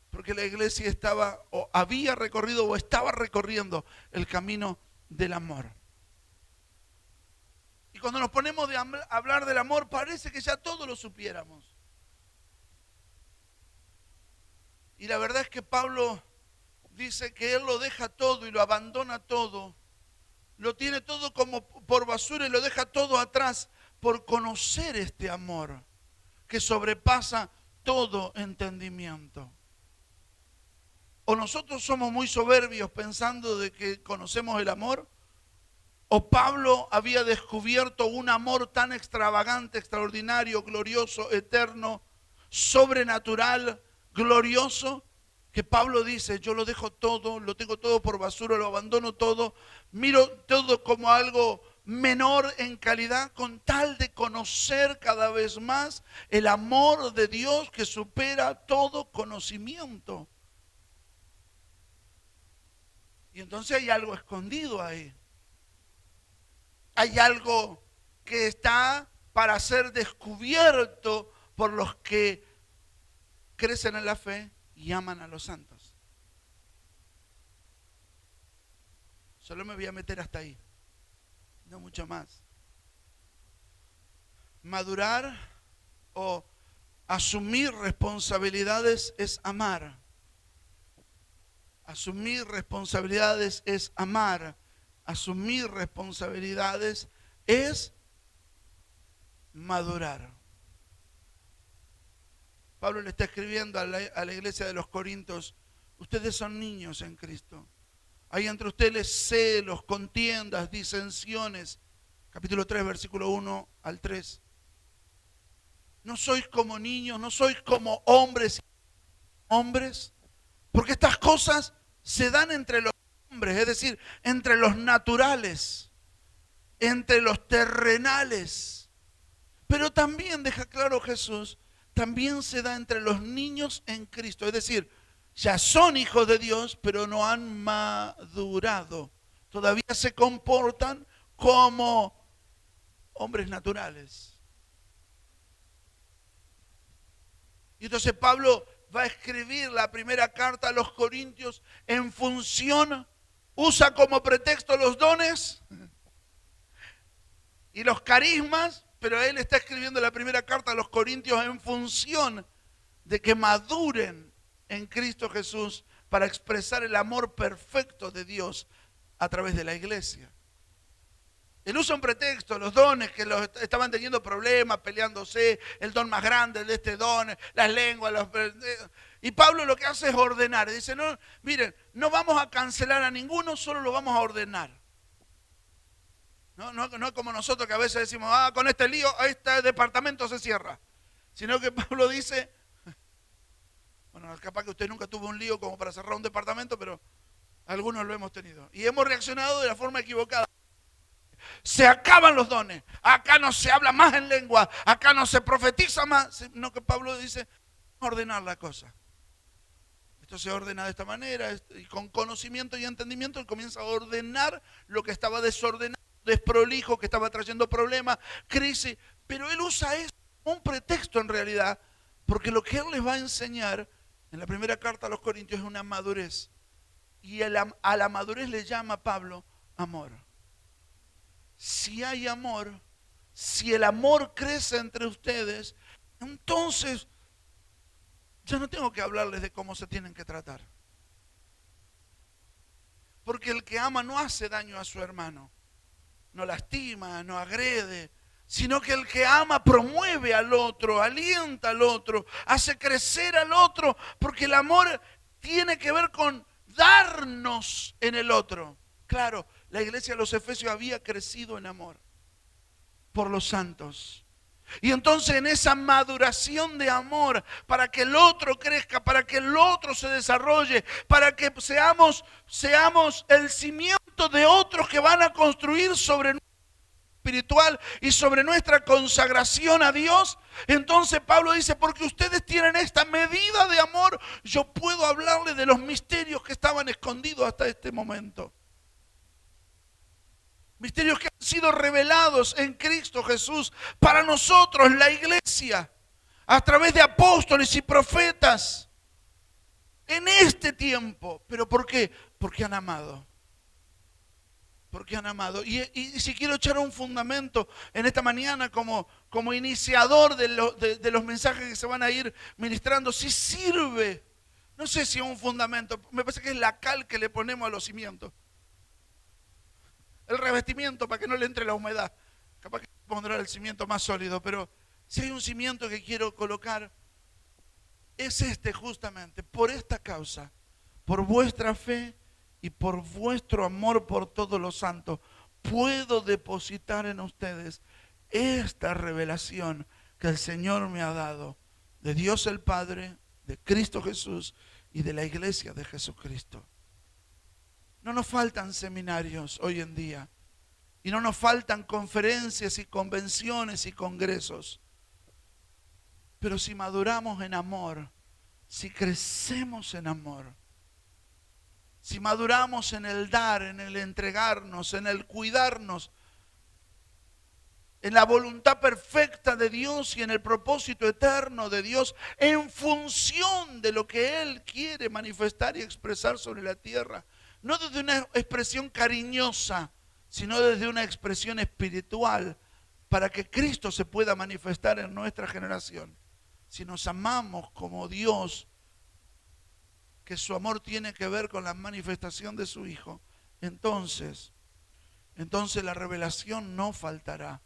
Porque la iglesia estaba o había recorrido o estaba recorriendo el camino del amor. Y cuando nos ponemos a hablar del amor, parece que ya todo lo supiéramos. Y la verdad es que Pablo dice que él lo deja todo y lo abandona todo. Lo tiene todo como por basura y lo deja todo atrás por conocer este amor que sobrepasa todo entendimiento. O nosotros somos muy soberbios pensando de que conocemos el amor, o Pablo había descubierto un amor tan extravagante, extraordinario, glorioso, eterno, sobrenatural, glorioso, que Pablo dice, yo lo dejo todo, lo tengo todo por basura, lo abandono todo, miro todo como algo menor en calidad con tal de conocer cada vez más el amor de Dios que supera todo conocimiento. Y entonces hay algo escondido ahí. Hay algo que está para ser descubierto por los que crecen en la fe y aman a los santos. Solo me voy a meter hasta ahí, no mucho más. Madurar o asumir responsabilidades es amar. Asumir responsabilidades es amar. Asumir responsabilidades es madurar. Pablo le está escribiendo a la iglesia de los Corintios, ustedes son niños en Cristo. Hay entre ustedes celos, contiendas, disensiones. Capítulo 3, versículo 1 al 3. No sois como niños, no sois como hombres, porque estas cosas se dan entre los hombres, es decir, entre los naturales, entre los terrenales. Pero también deja claro Jesús, también se da entre los niños en Cristo, es decir, ya son hijos de Dios, pero no han madurado. Todavía se comportan como hombres naturales. Y entonces Pablo va a escribir la primera carta a los Corintios en función, usa como pretexto los dones y los carismas, pero él está escribiendo la primera carta a los Corintios en función de que maduren en Cristo Jesús para expresar el amor perfecto de Dios a través de la iglesia. Él usa un pretexto, los dones que los estaban teniendo problemas, peleándose, el don más grande de este don, las lenguas. Y Pablo lo que hace es ordenar. Dice, no, miren, no vamos a cancelar a ninguno, solo lo vamos a ordenar. No es como nosotros que a veces decimos, con este lío, este departamento se cierra. Sino que Pablo dice, Bueno, capaz que usted nunca tuvo un lío como para cerrar un departamento, pero algunos lo hemos tenido. Y hemos reaccionado de la forma equivocada. Se acaban los dones. Acá no se habla más en lengua. Acá no se profetiza más. No, que Pablo dice, ordenar la cosa. Esto se ordena de esta manera. Y con conocimiento y entendimiento él comienza a ordenar lo que estaba desordenado, desprolijo, que estaba trayendo problemas, crisis. Pero él usa eso como un pretexto en realidad. Porque lo que él les va a enseñar en la primera carta a los Corintios es una madurez. Y a la madurez le llama Pablo amor. Si hay amor, si el amor crece entre ustedes, entonces yo no tengo que hablarles de cómo se tienen que tratar. Porque el que ama no hace daño a su hermano, no lastima, no agrede, sino que el que ama promueve al otro, alienta al otro, hace crecer al otro, porque el amor tiene que ver con darnos en el otro. Claro, la iglesia de los Efesios había crecido en amor por los santos. Y entonces en esa maduración de amor, para que el otro crezca, para que el otro se desarrolle, para que seamos el cimiento de otros que van a construir sobre nuestro espiritual y sobre nuestra consagración a Dios. Entonces Pablo dice, porque ustedes tienen esta medida de amor, yo puedo hablarles de los misterios que estaban escondidos hasta este momento. Misterios que han sido revelados en Cristo Jesús para nosotros, la iglesia, a través de apóstoles y profetas, en este tiempo. ¿Pero por qué? Porque han amado. Porque han amado. Y si quiero echar un fundamento en esta mañana como iniciador de los mensajes que se van a ir ministrando, si sirve, no sé si es un fundamento, me parece que es la cal que le ponemos a los cimientos. El revestimiento para que no le entre la humedad. Capaz que pondrá el cimiento más sólido, pero si hay un cimiento que quiero colocar, es este justamente, por esta causa, por vuestra fe y por vuestro amor por todos los santos, puedo depositar en ustedes esta revelación que el Señor me ha dado de Dios el Padre, de Cristo Jesús y de la iglesia de Jesucristo. No nos faltan seminarios hoy en día y no nos faltan conferencias y convenciones y congresos. Pero si maduramos en amor, si crecemos en amor, si maduramos en el dar, en el entregarnos, en el cuidarnos, en la voluntad perfecta de Dios y en el propósito eterno de Dios, en función de lo que Él quiere manifestar y expresar sobre la tierra, no desde una expresión cariñosa, sino desde una expresión espiritual, para que Cristo se pueda manifestar en nuestra generación. Si nos amamos como Dios, que su amor tiene que ver con la manifestación de su Hijo, entonces la revelación no faltará,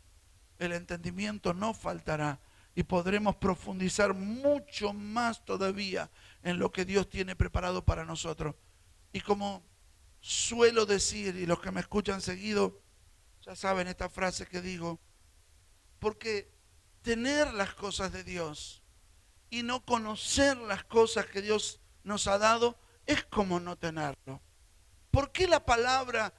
el entendimiento no faltará y podremos profundizar mucho más todavía en lo que Dios tiene preparado para nosotros. Y como suelo decir, y los que me escuchan seguido ya saben esta frase que digo, porque tener las cosas de Dios y no conocer las cosas que Dios nos ha dado es como no tenerlo. ¿Por qué la palabra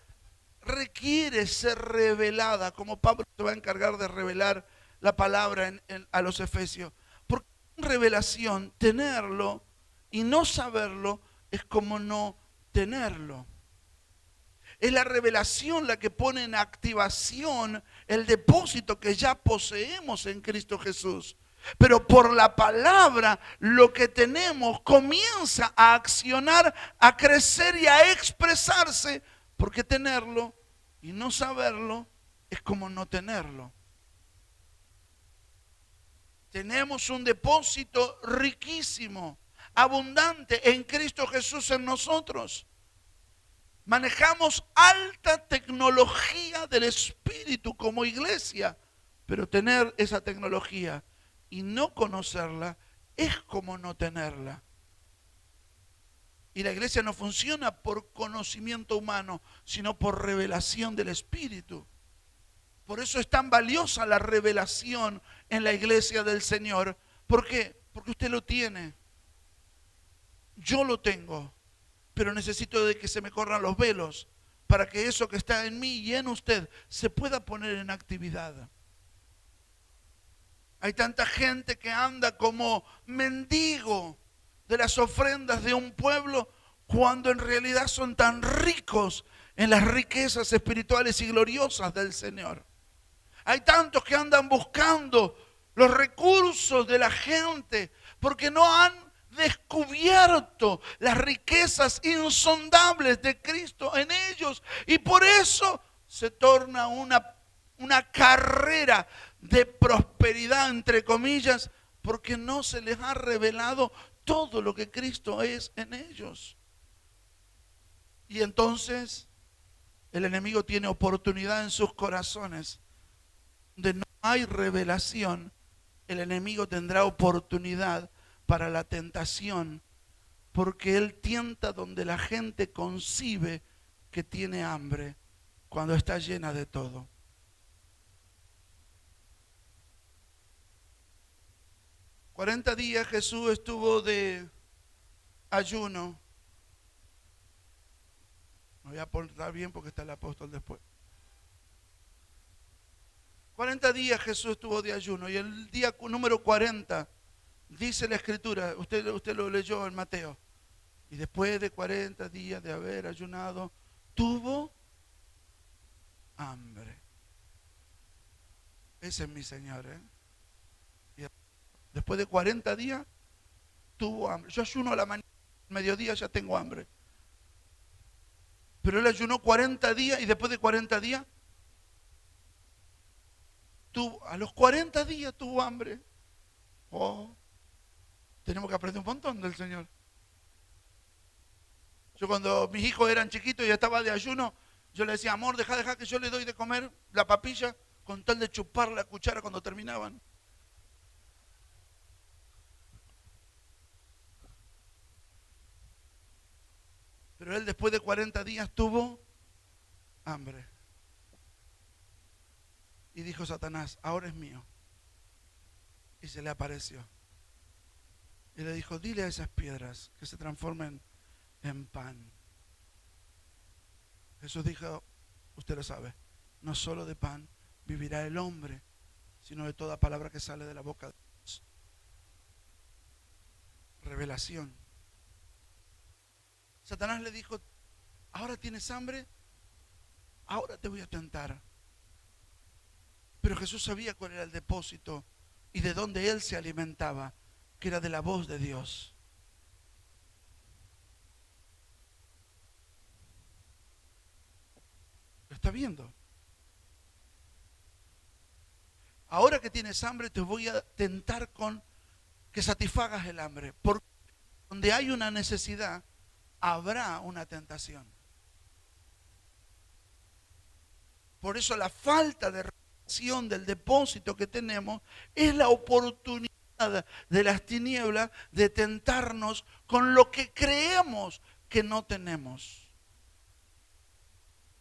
requiere ser revelada? Como Pablo se va a encargar de revelar la palabra a los Efesios. Porque en revelación, tenerlo y no saberlo es como no tenerlo. Es la revelación la que pone en activación el depósito que ya poseemos en Cristo Jesús. Pero por la palabra lo que tenemos comienza a accionar, a crecer y a expresarse, porque tenerlo y no saberlo es como no tenerlo. Tenemos un depósito riquísimo, abundante en Cristo Jesús en nosotros. Manejamos alta tecnología del Espíritu como iglesia, pero tener esa tecnología y no conocerla es como no tenerla. Y la iglesia no funciona por conocimiento humano, sino por revelación del Espíritu. Por eso es tan valiosa la revelación en la iglesia del Señor. ¿Por qué? Porque usted lo tiene. yo lo tengo, pero necesito de que se me corran los velos para que eso que está en mí y en usted se pueda poner en actividad. Hay tanta gente que anda como mendigo de las ofrendas de un pueblo cuando en realidad son tan ricos en las riquezas espirituales y gloriosas del Señor. Hay tantos que andan buscando los recursos de la gente porque no han descubierto las riquezas insondables de Cristo en ellos, y por eso se torna una carrera de prosperidad, entre comillas, porque no se les ha revelado todo lo que Cristo es en ellos. Y entonces el enemigo tiene oportunidad en sus corazones. Donde no hay revelación, el enemigo tendrá oportunidad para la tentación, porque él tienta donde la gente concibe que tiene hambre, cuando está llena de todo. $40 días Jesús estuvo de ayuno. Me voy a portar bien porque está el apóstol después. 40 días Jesús estuvo de ayuno, y el día número 40 dice la Escritura, usted lo leyó en Mateo, y después de 40 días de haber ayunado, tuvo hambre. Ese es mi Señor, Después de 40 días tuvo hambre. Yo ayuno a la mañana, al mediodía ya tengo hambre. Pero él ayunó 40 días y después de 40 días, a los 40 días tuvo hambre. Oh, tenemos que aprender un montón del Señor. Yo cuando mis hijos eran chiquitos y estaba de ayuno, yo le decía, amor, deja que yo le doy de comer la papilla con tal de chupar la cuchara cuando terminaban. Pero él después de 40 días tuvo hambre. Y dijo Satanás, ahora es mío. Y se le apareció. Y le dijo, dile a esas piedras que se transformen en pan. Jesús dijo, usted lo sabe, no solo de pan vivirá el hombre, sino de toda palabra que sale de la boca de Dios. Revelación. Satanás le dijo, ahora tienes hambre, ahora te voy a tentar. Pero Jesús sabía cuál era el depósito y de dónde él se alimentaba, que era de la voz de Dios. ¿Lo está viendo? Ahora que tienes hambre, te voy a tentar con que satisfagas el hambre. Porque donde hay una necesidad, habrá una tentación. Por eso la falta de revelación del depósito que tenemos es la oportunidad de las tinieblas de tentarnos con lo que creemos que no tenemos.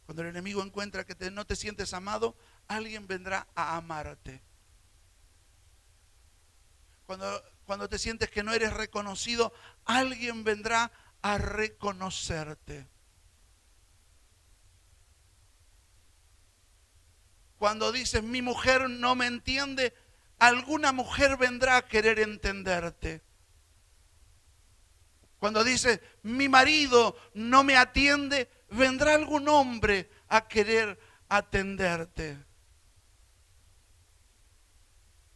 Cuando el enemigo encuentra que no te sientes amado, alguien vendrá a amarte. Cuando te sientes que no eres reconocido, alguien vendrá a reconocerte. Cuando dices, mi mujer no me entiende, alguna mujer vendrá a querer entenderte. Cuando dices, mi marido no me atiende, vendrá algún hombre a querer atenderte.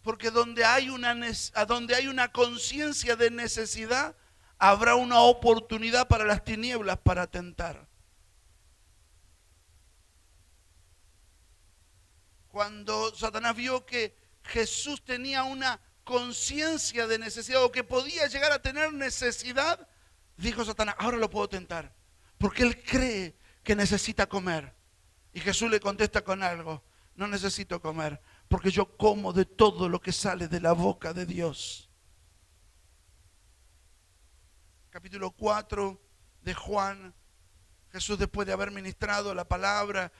Porque donde hay una conciencia de necesidad, habrá una oportunidad para las tinieblas para tentar. Cuando Satanás vio que Jesús tenía una conciencia de necesidad, o que podía llegar a tener necesidad, dijo Satanás, ahora lo puedo tentar, porque él cree que necesita comer. Y Jesús le contesta con algo, no necesito comer, porque yo como de todo lo que sale de la boca de Dios. Capítulo 4 de Juan, Jesús, después de haber ministrado la palabra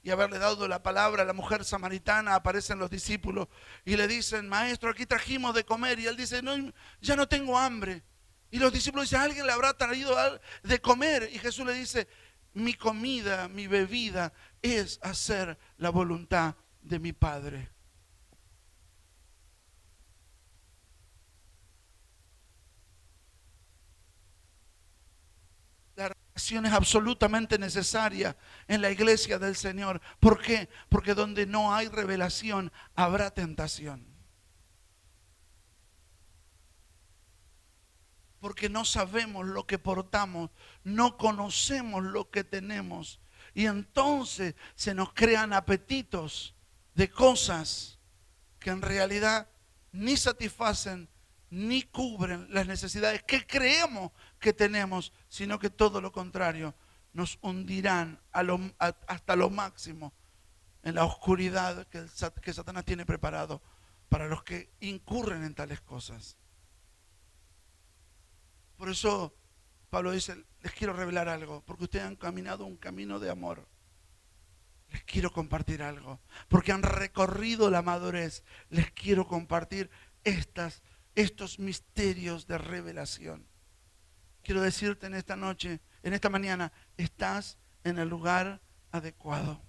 y haberle dado la palabra a la mujer samaritana, aparecen los discípulos y le dicen, maestro, aquí trajimos de comer. Y él dice, no, ya no tengo hambre. Y los discípulos dicen, alguien le habrá traído de comer. Y Jesús le dice, mi comida, mi bebida es hacer la voluntad de mi Padre. La relación es absolutamente necesaria en la iglesia del Señor. ¿Por qué? Porque donde no hay revelación, habrá tentación. Porque no sabemos lo que portamos, no conocemos lo que tenemos. Y entonces se nos crean apetitos de cosas que en realidad ni satisfacen ni cubren las necesidades que creemos que tenemos, sino que todo lo contrario, nos hundirán hasta lo máximo en la oscuridad que Satanás tiene preparado para los que incurren en tales cosas. Por eso Pablo dice, les quiero revelar algo, porque ustedes han caminado un camino de amor. Les quiero compartir algo, porque han recorrido la madurez. Les quiero compartir estos misterios de revelación. Quiero decirte en esta noche, en esta mañana, estás en el lugar adecuado.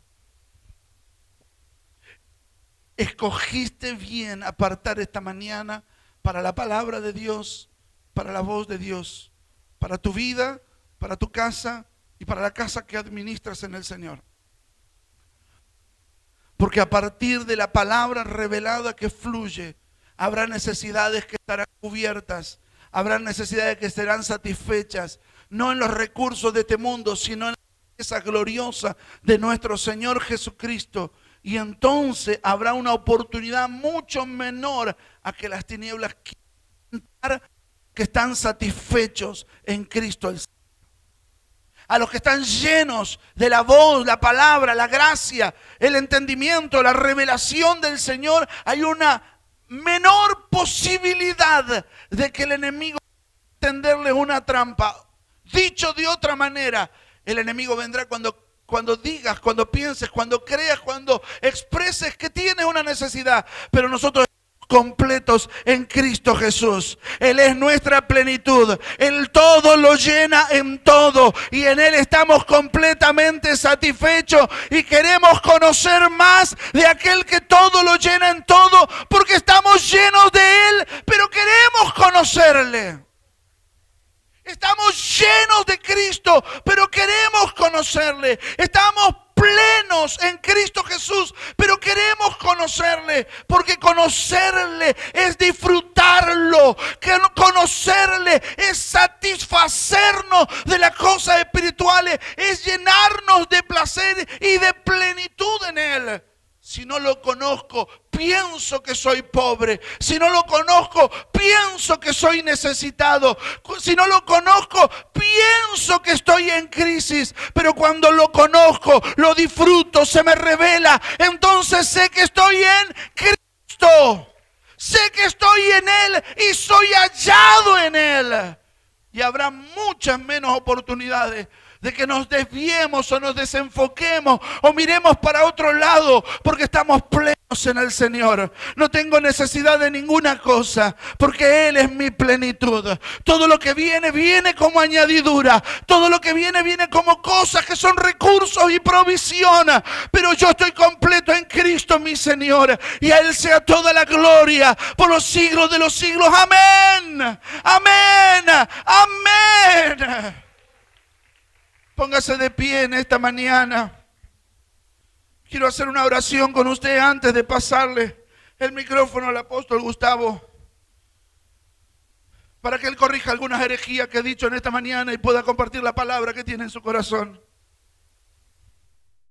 Escogiste bien apartar esta mañana para la palabra de Dios, para la voz de Dios, para tu vida, para tu casa y para la casa que administras en el Señor. Porque a partir de la palabra revelada que fluye, habrá necesidades que estarán cubiertas, habrá necesidades que serán satisfechas, no en los recursos de este mundo, sino en la riqueza gloriosa de nuestro Señor Jesucristo. Y entonces habrá una oportunidad mucho menor a que las tinieblas que están satisfechos en Cristo el Señor. A los que están llenos de la voz, la palabra, la gracia, el entendimiento, la revelación del Señor, hay una menor posibilidad de que el enemigo tenderle una trampa. Dicho de otra manera, el enemigo vendrá cuando digas, cuando pienses, cuando creas, cuando expreses que tienes una necesidad. Pero nosotros completos en Cristo Jesús. Él es nuestra plenitud. Él todo lo llena en todo. Y en Él estamos completamente satisfechos. Y queremos conocer más de aquel que todo lo llena en todo. Porque estamos llenos de Él. Pero queremos conocerle. Estamos llenos de Cristo. Pero queremos conocerle. Estamos plenos en Cristo Jesús, pero queremos conocerle, porque conocerle es disfrutarlo, que conocerle es satisfacernos de las cosas espirituales, es llenarnos de placer y de plenitud en Él. Si no lo conozco, pienso que soy pobre. Si no lo conozco, pienso que soy necesitado. Si no lo conozco, pienso que estoy en crisis. Pero cuando lo conozco, lo disfruto, se me revela. Entonces sé que estoy en Cristo. Sé que estoy en Él y soy hallado en Él. Y habrá muchas menos oportunidades de que nos desviemos o nos desenfoquemos o miremos para otro lado, porque estamos plenos en el Señor. No tengo necesidad de ninguna cosa, porque Él es mi plenitud. Todo lo que viene, viene como añadidura. Todo lo que viene, viene como cosas que son recursos y provisión. Pero yo estoy completo en Cristo, mi Señor. Y a Él sea toda la gloria por los siglos de los siglos. Amén. Amén. Amén. Póngase de pie en esta mañana. Quiero hacer una oración con usted antes de pasarle el micrófono al apóstol Gustavo, para que él corrija algunas herejías que he dicho en esta mañana y pueda compartir la palabra que tiene en su corazón.